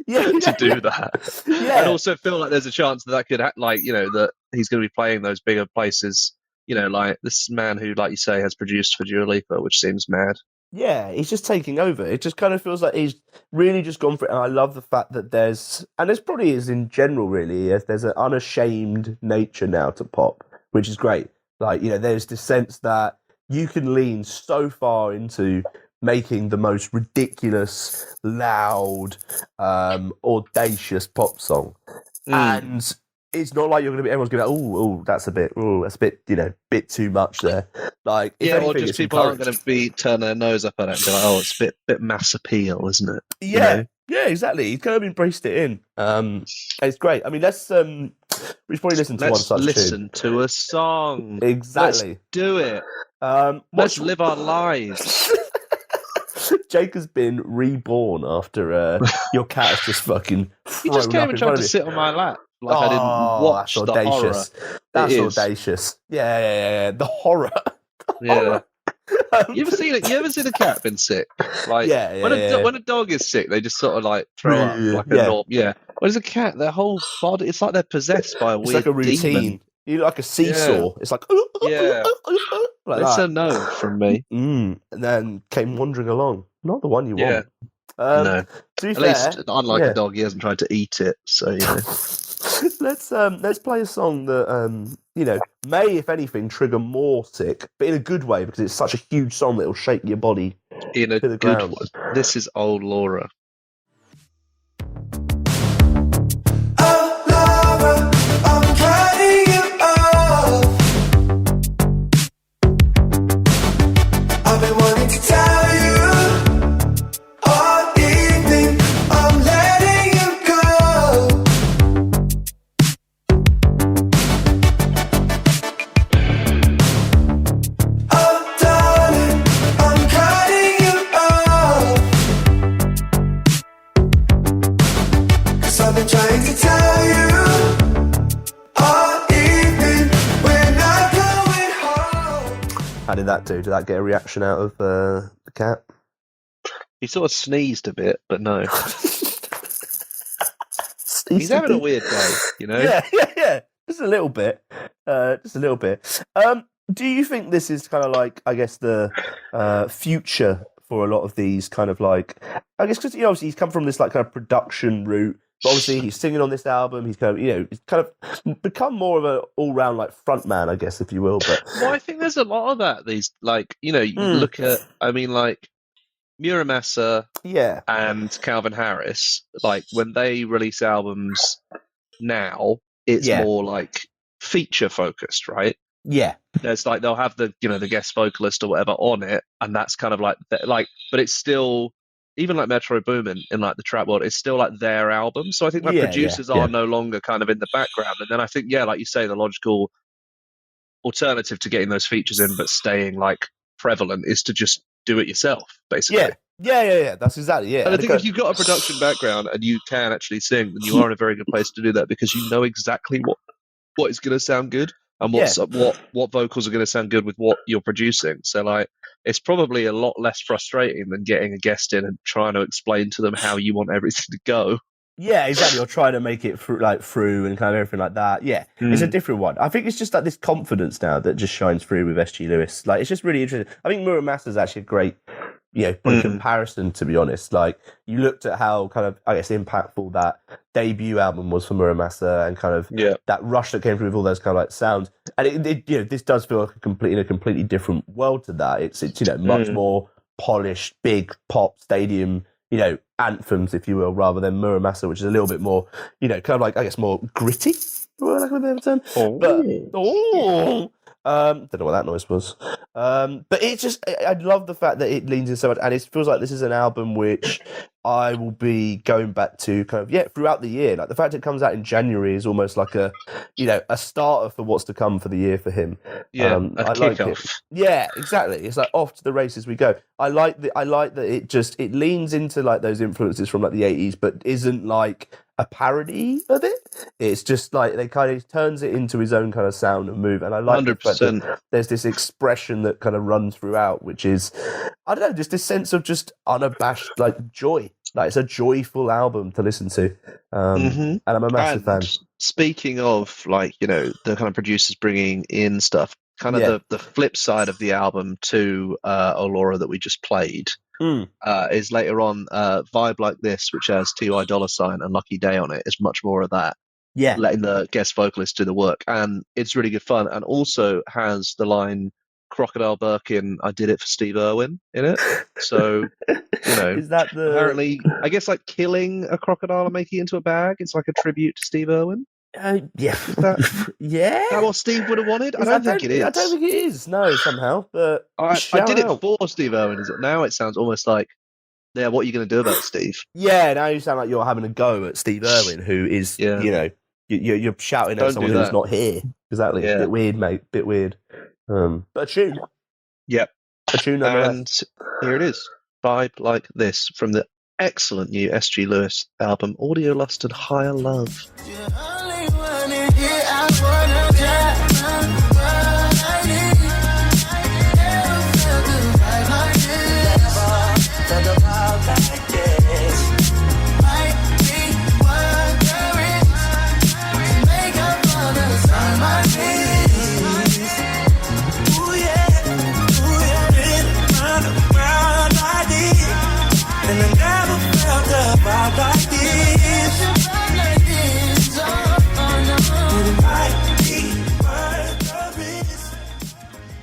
to do that. And also feel like there's a chance that could that he's going to be playing those bigger places. You know, like this man who, like you say, has produced for Dua Lipa, which seems mad. Yeah, he's just taking over. It just kind of feels like he's really just gone for it. And I love the fact that there's probably is in general, really, there's an unashamed nature now to pop, which is great. Like, there's this sense that you can lean so far into making the most ridiculous, loud, audacious pop song. And it's not like everyone's going to be like, that's a bit, bit too much there. Like, or just people aren't going to turn their nose up at it and be like, it's a bit mass appeal, isn't it? Yeah, yeah, exactly. He's kind of embraced it in. And it's great. I mean, we should probably listen to one such tune. Let's listen to a song. Exactly. Let's do it. Let's live our lives. Jake has been reborn after your cat has just fucking He just came and tried to sit on my lap. Like I didn't watch that's the audacious. horror. That's audacious. Yeah. The horror. Yeah. You ever seen a cat been sick? Like when a dog is sick, they just sort of like throw up like a norm. Yeah. Whereas a cat, their whole body, it's like they're possessed by a weird like a routine. demon. You like a seesaw. It's like like it's a no from me. And then came wandering along. Not the one you want. No. To be At fair, least, unlike a dog, he hasn't tried to eat it. So let's play a song that may, if anything, trigger more sick, but in a good way because it's such a huge song that it'll shake your body in a to the good ground. one. This is Old Laura. How did that do? Did that get a reaction out of the cat? He sort of sneezed a bit, but no. He's having a weird day, Yeah. Just a little bit. Do you think this is kind of like, I guess, the future for a lot of these kind of like, I guess, because obviously he's come from this like kind of production route. But obviously, he's singing on this album. He's kind of, he's kind of become more of an all-round like front man, I guess, if you will. But I think there's a lot of that. These like, you look at, like Muramasa, and Calvin Harris. Like when they release albums now, it's more like feature focused, right? Yeah, there's like they'll have the the guest vocalist or whatever on it, and that's kind of like but it's still. Even like Metro Boomin in like the trap world, it's still like their album. So I think like producers are no longer kind of in the background. And then I think, like you say, the logical alternative to getting those features in but staying like prevalent is to just do it yourself, basically. Yeah. That's exactly And I think if you've got a production background and you can actually sing, then you are in a very good place to do that because you know exactly what is going to sound good and what vocals are going to sound good with what you're producing. So like, it's probably a lot less frustrating than getting a guest in and trying to explain to them how you want everything to go. Yeah, exactly. Or trying to make it through and kind of everything like that. Yeah, it's a different one. I think it's just like this confidence now that just shines through with SG Lewis. Like, it's just really interesting. I think Muramasa is actually a great, comparison, to be honest. Like, you looked at how kind of, I guess, impactful that debut album was for Muramasa and kind of that rush that came through with all those kind of like sounds. And it this does feel like in a completely different world to that. It's much more polished, big pop stadium, anthems, if you will, rather than Muramasa, which is a little bit more, kind of like, I guess, more gritty, for lack of a better term. Don't know what that noise was. But it's just, I love the fact that it leans in so much, and it feels like this is an album which I will be going back to kind of, throughout the year. Like the fact it comes out in January is almost like a starter for what's to come for the year for him. Yeah, I like it. Yeah, exactly. It's like off to the races we go. I like that it leans into like those influences from like the 80s, but isn't like a parody of it. It's just like they kind of turns it into his own kind of sound and move, and I like 100%. That there's this expression that kind of runs throughout, which is, I don't know, just this sense of just unabashed like joy. Like it's a joyful album to listen to, and I'm a massive fan. Speaking of like the kind of producers bringing in stuff, kind of the flip side of the album to Allura that we just played. Is later on Vibe Like This, which has T.Y. Dollar Sign and Lucky Day on it, is much more of that. Yeah. Letting the guest vocalist do the work. And it's really good fun. And also has the line Crocodile Birkin, I did it for Steve Irwin in it. So, is that the... apparently, I guess like killing a crocodile and making it into a bag, it's like a tribute to Steve Irwin. Yeah. Is that what Steve would have wanted? I don't think it is. I don't think it is, no, somehow. But I did it for Steve Irwin. Is it? Now it sounds almost like, what are you going to do about Steve? Yeah, now you sound like you're having a go at Steve Irwin, who is, you're shouting at someone who's not here. Exactly. Yeah. Bit weird, mate. Bit weird. But a tune. Yep. A tune, and here it is. Vibe Like This from the excellent new S.G. Lewis album, Audio Lust and Higher Love.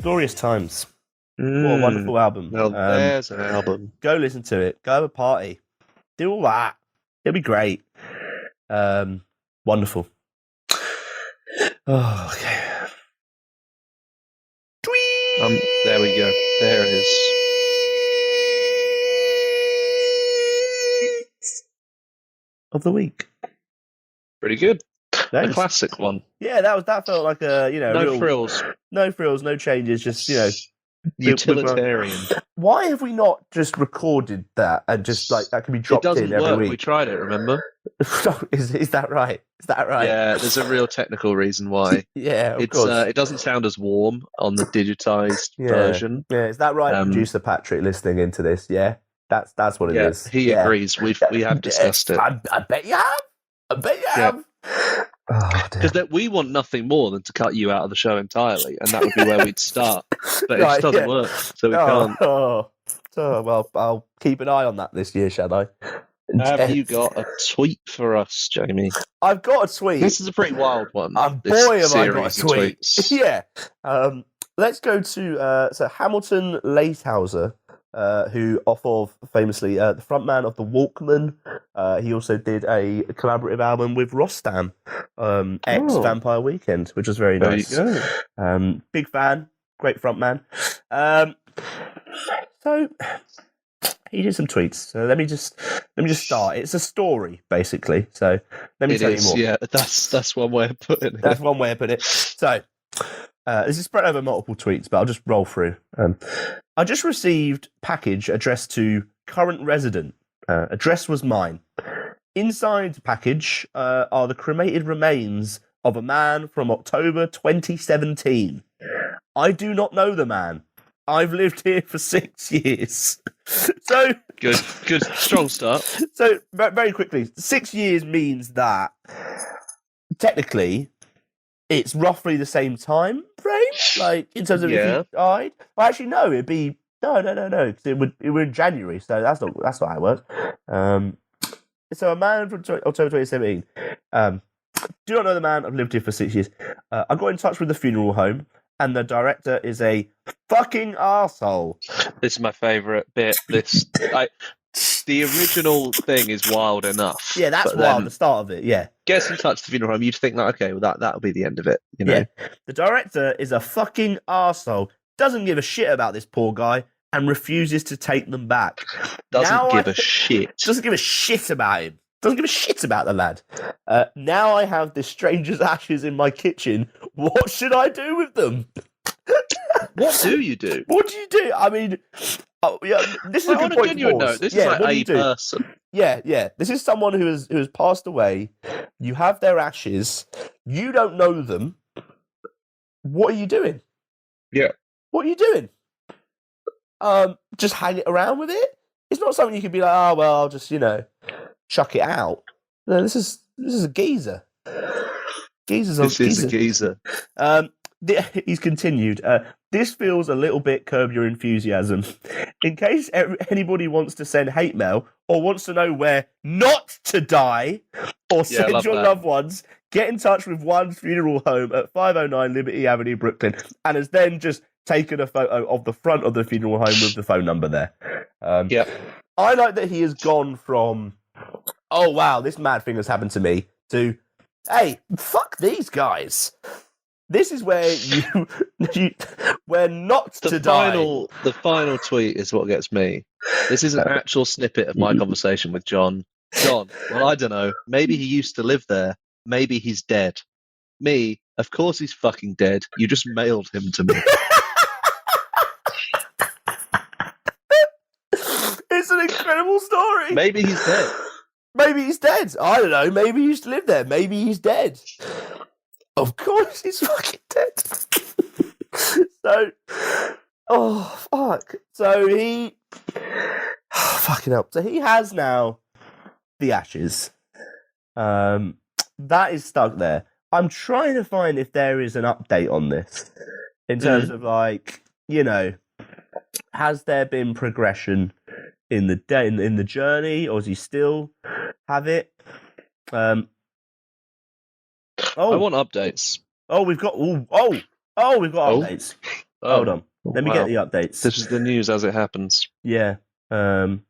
Glorious Times. What a wonderful album. Well, there's an album. Go listen to it. Go have a party. Do all that. It'll be great. Wonderful. Oh, okay. There we go. There it is. Of the week. Pretty good. Nice. A classic one. Yeah, that felt like a no frills, no changes. Just utilitarian. Why have we not just recorded that and just like that can be dropped in every week? We tried it. Remember? Is that right? Is that right? Yeah, there's a real technical reason why. Yeah, of course. It doesn't sound as warm on the digitized version. Yeah, is that right, producer Patrick, listening into this? Yeah, that's what it is. He agrees. We have discussed it. I bet you have. I bet you have. Because we want nothing more than to cut you out of the show entirely, and that would be where we'd start. But it just doesn't work, so we can't. Well, I'll keep an eye on that this year, shall I? Have you got a tweet for us, Jamie? I've got a tweet. This is a pretty wild one. Boy, have I got a tweet. Yeah. Let's go to Hamilton Leithauser, who off of famously the frontman of the Walkmen. He also did a collaborative album with Rostam, ex Vampire Weekend, which was very nice. There you go. Big fan, great frontman. So he did some tweets. So let me just start. It's a story basically. So let me tell you more. Yeah, that's one way of putting it. That's one way of putting it. So. This is spread over multiple tweets, but I'll just roll through. I just received package addressed to current resident. Address was mine. Inside package are the cremated remains of a man from October 2017. I do not know the man. I've lived here for 6 years. So good, strong start. So very quickly, 6 years means that technically it's roughly the same time frame, like in terms of if he died. Well, actually, no, it'd be no. It would in January, so that's not how it works. So a man from October 2017. Do not know the man. I've lived here for 6 years. I got in touch with the funeral home and the director is a fucking arsehole. This is my favourite bit. The original thing is wild enough. Yeah, that's wild, the start of it, yeah. Gets in touch with the funeral home, you'd think, like, okay, well, that'll be the end of it, you know? Yeah. The director is a fucking arsehole, doesn't give a shit about this poor guy, and refuses to take them back. Doesn't give a shit. Doesn't give a shit about him. Doesn't give a shit about the lad. Now I have this stranger's ashes in my kitchen. What should I do with them? What do you do? What do you do? I mean, this is a good point. Genuine note, this is like a person. Yeah. This is someone who has passed away. You have their ashes. You don't know them. What are you doing? Yeah. What are you doing? Just hang it around with it? It's not something you could be like, oh well, I'll just chuck it out. No, this is a geezer. This is a geezer. He's continued. This feels a little bit Curb Your Enthusiasm. In case anybody wants to send hate mail or wants to know where not to die or send your loved ones, get in touch with One's Funeral Home at 509 Liberty Avenue, Brooklyn, and has then just taken a photo of the front of the funeral home with the phone number there. I like that he has gone from, oh wow, this mad thing has happened to me, to, hey, fuck these guys. This is where where not to die. The final tweet is what gets me. This is an actual snippet of my conversation with John. John, well, I don't know. Maybe he used to live there. Maybe he's dead. Me, of course he's fucking dead. You just mailed him to me. It's an incredible story. Maybe he's dead. Maybe he's dead. I don't know. Maybe he used to live there. Maybe he's dead. Of course he's fucking dead. So, oh, fuck. So he... Oh, fucking hell. So he has now the ashes. That is stuck there. I'm trying to find if there is an update on this. In terms of, like, has there been progression in the day, in the journey, or does he still have it? I want updates. Oh, we've got updates. Hold on. Let me get the updates. This is the news as it happens. Yeah. So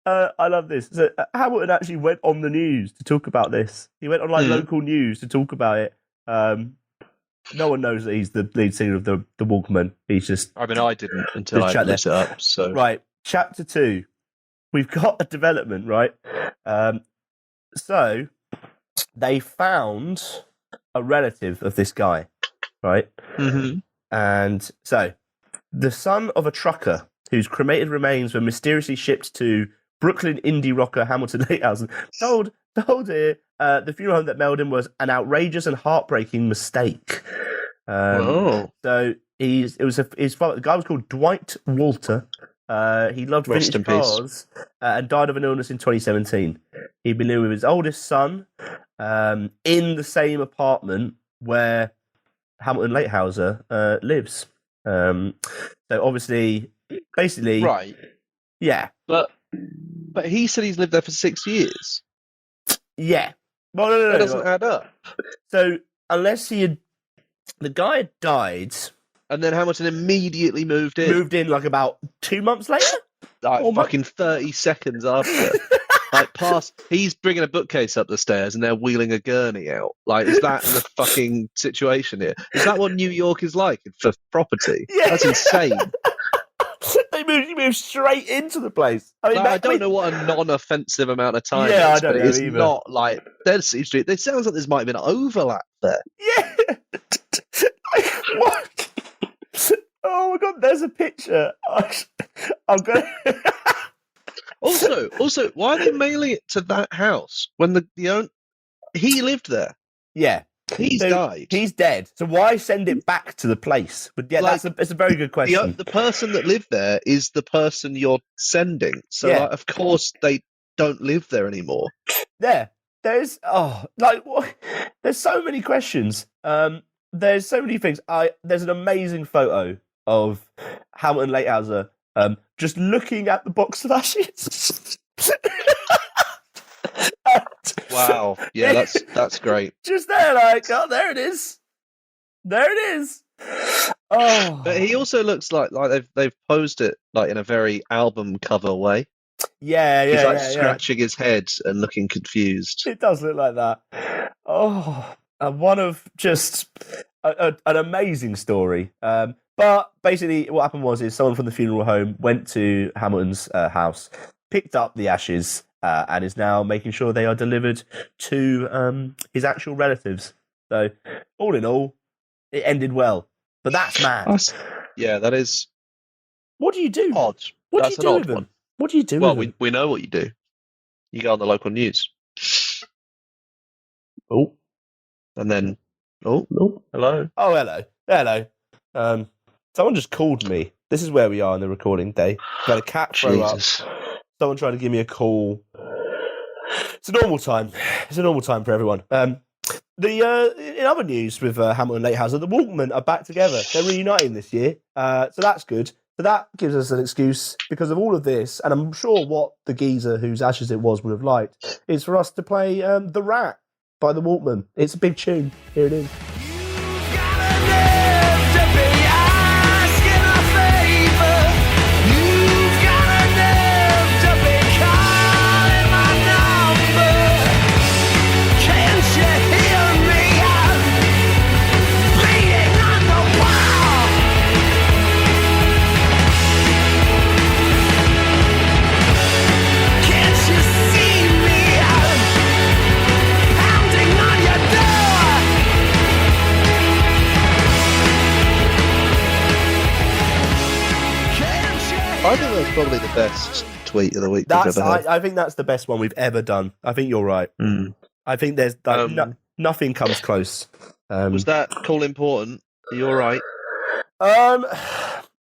I love this. So Hamilton actually went on the news to talk about this. He went on local news to talk about it. No one knows that he's the lead singer of the Walkmen. He's just... I mean, I didn't until I looked it up. So right, chapter 2. We've got a development, right? So they found a relative of this guy, right? Mm-hmm. And so the son of a trucker whose cremated remains were mysteriously shipped to Brooklyn indie rocker Hamilton Leithausen told here the funeral home that mailed him was an outrageous and heartbreaking mistake. So his father, the guy was called Dwight Walter. He loved vintage cars and died of an illness in 2017. He'd been living with his oldest son in the same apartment where Hamilton Leithausen lives. So obviously, basically, right? Yeah, but he said he's lived there for 6 years. Yeah, well, no, that doesn't add up. So unless the guy had died. And then Hamilton immediately moved in. Moved in like about 2 months later? Like fucking 30 seconds after. He's bringing a bookcase up the stairs and they're wheeling a gurney out. Like, is that the fucking situation here? Is that what New York is like for property? Yeah. That's insane. He moved straight into the place. I don't know what a non-offensive amount of time is. I don't know it's either. Not like... It sounds like there might have been an overlap there. Yeah! What? Oh my god, there's a picture. I'm gonna... Also, why are they mailing it to that house when he lived there? Yeah. He's died. He's dead. So why send it back to the place? But yeah, that's a very good question. The person that lived there is the person you're sending. So of course they don't live there anymore. Yeah. There's there's so many questions. There's so many things. There's an amazing photo of Hamilton Leithausen just looking at the box of ashes. Wow. Yeah, that's great. Just there, like, oh, there it is. There it is. Oh, But he also looks like they've posed it like in a very album cover way. yeah. He's like scratching his head and looking confused. It does look like that. Oh, and one of just an amazing story. But basically, what happened is someone from the funeral home went to Hamilton's house, picked up the ashes, and is now making sure they are delivered to his actual relatives. So, all in all, it ended well. But that's mad. Yeah, that is. What do you do? Odd. What That's do you do an with odd them? What do you do Well, with them? we know what you do. You go on the local news. Oh. And then, hello. Oh, hello. Someone just called me. This is where we are in the recording day. I've had a cat throw up. Someone tried to give me a call. It's a normal time. It's a normal time for everyone. In other news with Hamilton Lakehauser, the Walkmen are back together. They're reuniting this year, so that's good. So that gives us an excuse because of all of this, and I'm sure what the geezer whose ashes it was would have liked is for us to play "The Rat" by the Walkmen. It's a big tune. Here it is. I think that's probably the best tweet of the week we've ever had. I think that's the best one we've ever done. I think you're right. I think there's nothing comes close. Was that call important? Are you all right? Well,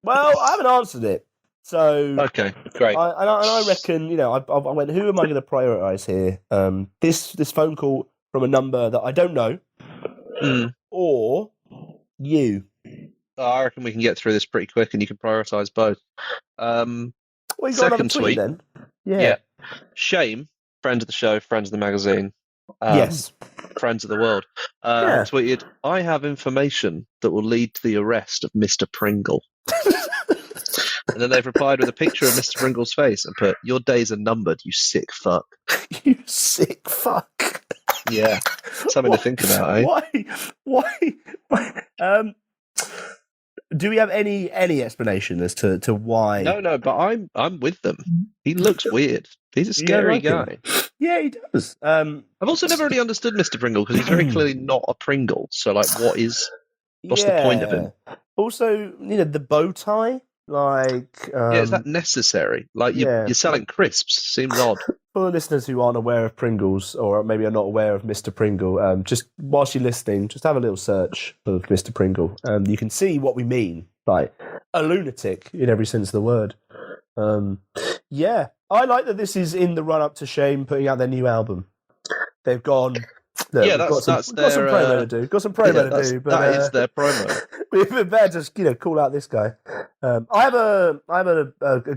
I haven't answered it. So okay, great. I reckon, I went, who am I going to prioritise here? This phone call from a number that I don't know, or you. I reckon we can get through this pretty quick, and you can prioritise both. Well, you got second another tweet then. Yeah. Shame, friend of the show, friends of the magazine. Yes. Friends of the world. Tweeted, I have information that will lead to the arrest of Mr. Pringle. And then they've replied with a picture of Mr. Pringle's face and put, your days are numbered, you sick fuck. You sick fuck. Yeah. Something to think about, eh? Why? Do we have any explanation as to why? No, but I'm with them. He looks weird. He's a scary guy. Yeah, he does. I've also never really understood Mr. Pringle because he's very clearly not a Pringle. So, like, what's the point of him? Also, the bow tie. Is that necessary? Like, you're selling crisps. Seems odd. For the listeners who aren't aware of Pringles, or maybe are not aware of Mr. Pringle, just whilst you're listening, just have a little search of Mr. Pringle. You can see what we mean. Like, a lunatic in every sense of the word. I like that this is in the run-up to Shame putting out their new album. They've gone... Look, that's got some promo to do. Got some promo to do. But, that is their promo. We've better just call out this guy. I have a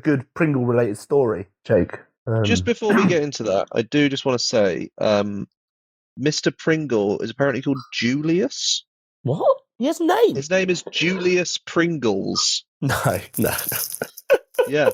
good Pringle related story, Jake. Just before we get into that, I do just want to say, Mr. Pringle is apparently called Julius. What? He has a name. His name is Julius Pringles. No. Yeah.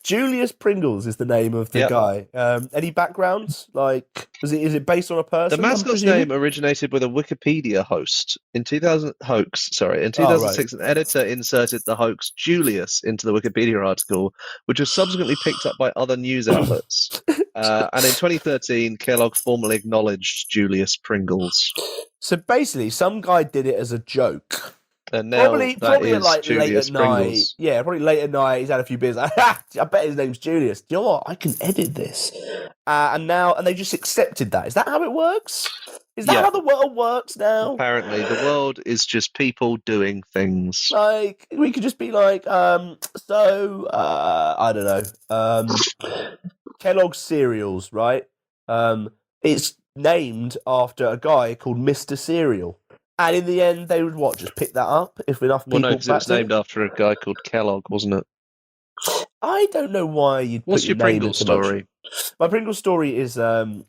Julius Pringles is the name of the guy. Any background? Like, is it based on a person? The mascot's name originated with a Wikipedia host. In 2006, an editor inserted the hoax Julius into the Wikipedia article, which was subsequently picked up by other news outlets. And in 2013, Kellogg formally acknowledged Julius Pringles. So basically, some guy did it as a joke. And now probably like Julius late at night. Pringles. Yeah, probably late at night. He's had a few beers. I bet his name's Julius. Do you know what? I can edit this. And they just accepted that. Is that how it works? Is that how the world works now? Apparently, the world is just people doing things. Like, we could just be like, I don't know. Kellogg's cereals, right? It's named after a guy called Mr. Cereal. And in the end, they would just pick that up if enough people. Well, no, because it was named after a guy called Kellogg, wasn't it? I don't know why you'd. What's your Pringle story? My Pringle story is going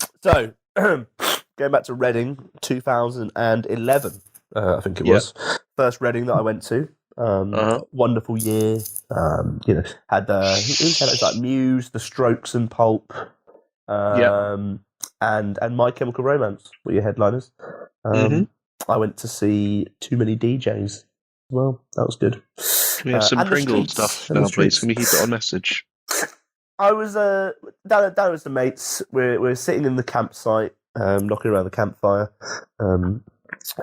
back to Reading, 2011. I think it was. First Reading that I went to. Wonderful year. Had who's had it? It's like Muse, The Strokes, and Pulp. And My Chemical Romance were your headliners. I went to see Too Many DJs. Well, that was good. Can we have some Pringles stuff now, please? Can we keep it on message? I was down with the mates. We're sitting in the campsite, knocking around the campfire. And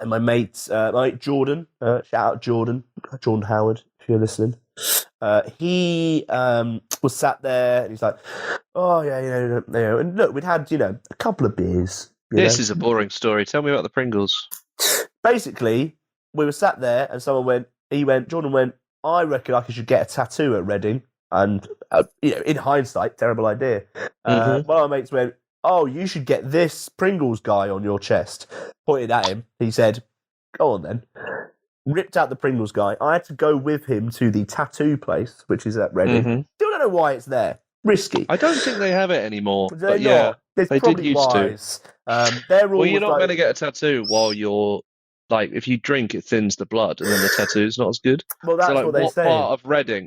my mate, Jordan, shout out Jordan Howard, if you're listening. He was sat there, and he's like, "Oh yeah, And look, we'd had a couple of beers. This is a boring story. Tell me about the Pringles. Basically, we were sat there, and Jordan went, "I reckon I should get a tattoo at Reading." And in hindsight, terrible idea. One of my mates went, "Oh, you should get this Pringles guy on your chest." Pointed at him. He said, "Go on then." Ripped out the Pringles guy. I had to go with him to the tattoo place, which is at Reading. Still don't know why it's there. Risky. I don't think they have it anymore. But yeah, they did used to. Well, you're not going to get a tattoo while you're if you drink, it thins the blood, and then the tattoo's not as good. Well, that's what they say.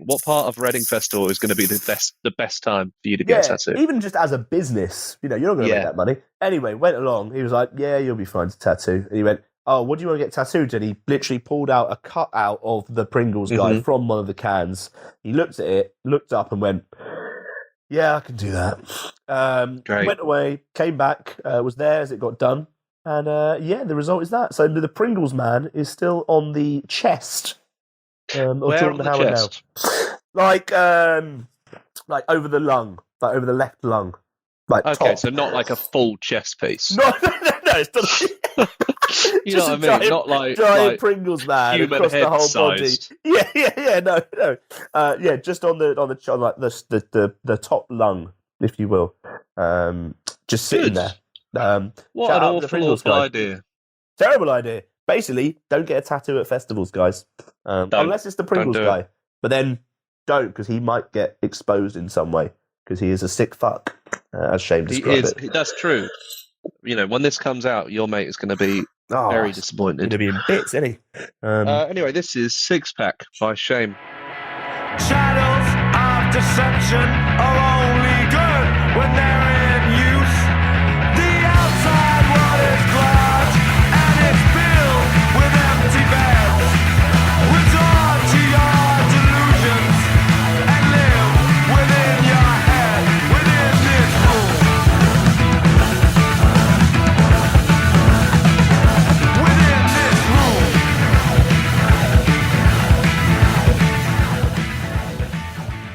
What part of Reading Festival is going to be the best time for you to get a tattoo? Even just as a business, you're not going to make that money. Anyway, went along. He was like, "Yeah, you'll be fine to tattoo." And he went, "Oh, what do you want to get tattooed?" And he literally pulled out a cutout of the Pringles guy from one of the cans. He looked at it, looked up, and went, "Yeah, I can do that." Great. Went away, came back, was there as it got done. And the result is that. So the Pringles man is still on the chest. Where on the chest? Like over the lung, like over the left lung. Okay, top. so not like a full chest piece. No, it's not. You know what I mean? Not like giant Pringles man human across head the whole sized. body. No. Just on the top lung, if you will. Just sitting there. What an awful idea. Terrible idea. Basically, don't get a tattoo at festivals, guys. Unless it's the Pringles guy. But then don't, because he might get exposed in some way, because he is a sick fuck, as Shane described it. That's true. When this comes out, your mate is going to be very disappointed. Going to be in bits, isn't he? Anyway, this is Six Pack by Shame. Shadows of deception are only good when they're in use. The outside world is large and it's filled with empty beds. Return to your delusions and live within your head, within this room. Within this room.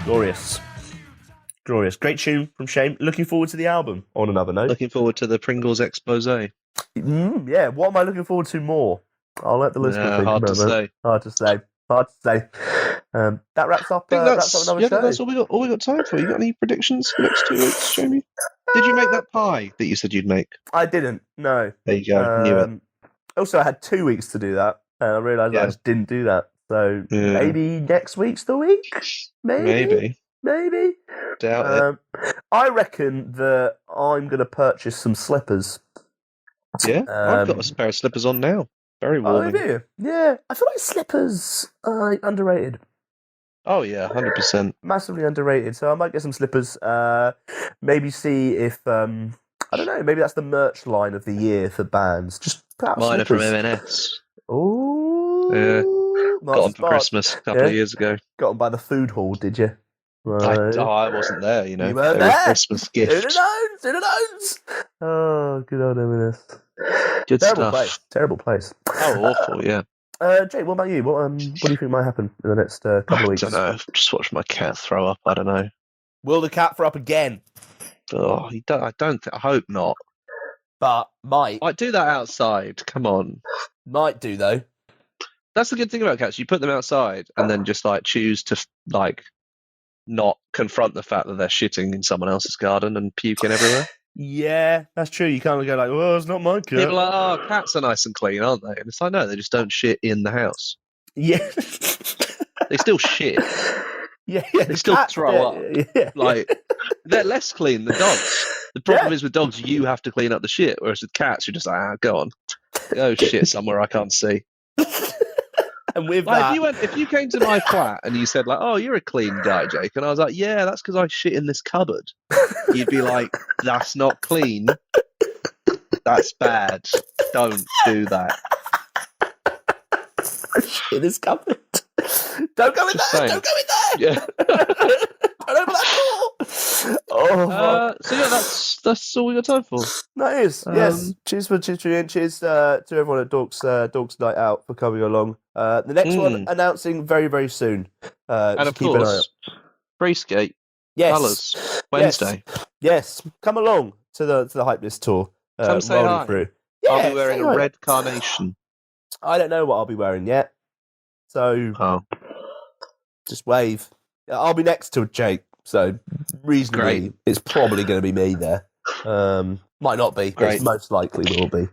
Glorious. Great tune from Shane. Looking forward to the album, on another note. Looking forward to the Pringles expose. What am I looking forward to more? I'll let the listeners think hard about to say. Hard to say. That wraps up another show. That's all we got time for. You got any predictions for the next 2 weeks, Jamie? Did you make that pie that you said you'd make? I didn't, no. There you go. Knew it. Also, I had 2 weeks to do that, and I realised I just didn't do that. So maybe next week's the week? Maybe. Doubt it. I reckon that I'm going to purchase some slippers. Yeah, I've got a pair of slippers on now. Very warm. Yeah, I feel like slippers are underrated. Oh yeah, 100%. Massively underrated. So I might get some slippers. Maybe see if I don't know. Maybe that's the merch line of the year for bands. Just put out Mine are slippers. from M&S. Oh, yeah. Got them for Christmas a couple of years ago. Got them by the food hall, did you? Right. I wasn't there, you weren't they there? were a Christmas gift. Who knows? Oh, good old M&S. Good stuff. Terrible place. Oh, awful, yeah. Jake, what about you? What do you think might happen in the next couple of weeks? I don't know. Just watch my cat throw up. I don't know. Will the cat throw up again? Oh, I hope not. But might. Might do that outside. Come on. Might do, though. That's the good thing about cats. You put them outside and then just choose to not confront the fact that they're shitting in someone else's garden and puking everywhere. Yeah, that's true. You can't go well, it's not my cat. People are like, cats are nice and clean, aren't they? And it's no, they just don't shit in the house. Yeah. They still shit. Yeah. They still throw up. Yeah. They're less clean than dogs. The problem is with dogs, you have to clean up the shit, whereas with cats, you're just go on. Go shit somewhere I can't see. And with like, that, if you came to my flat and you said like, "Oh, you're a clean guy, Jake," and I was like, "Yeah, that's because I shit in this cupboard," you'd be like, "That's not clean. That's bad. Don't do that." in this cupboard. Don't go in Just there. saying. Don't go in there. Yeah. Don't open that door. Oh, So yeah, that's all we got time for. that is yes. Cheers for tuning in. Cheers to everyone at Dork's Night Out for coming along. The next one announcing very, very soon. And so of keep an eye out. course, Freeskate Colours Wednesday. Yes, come along to the Hype List tour. Come say rolling hi. through. I'll be wearing say a hi. red carnation. I don't know what I'll be wearing yet, so just wave. I'll be next to Jake, so reasonably, it's probably going to be me there. Might not be, but it most likely will be.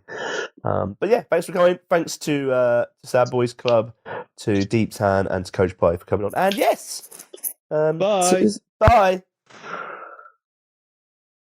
But yeah, thanks for coming. Thanks to Sad Boys Club, to Deep Tan, and to Coach Pie for coming on. And yes, bye. Bye.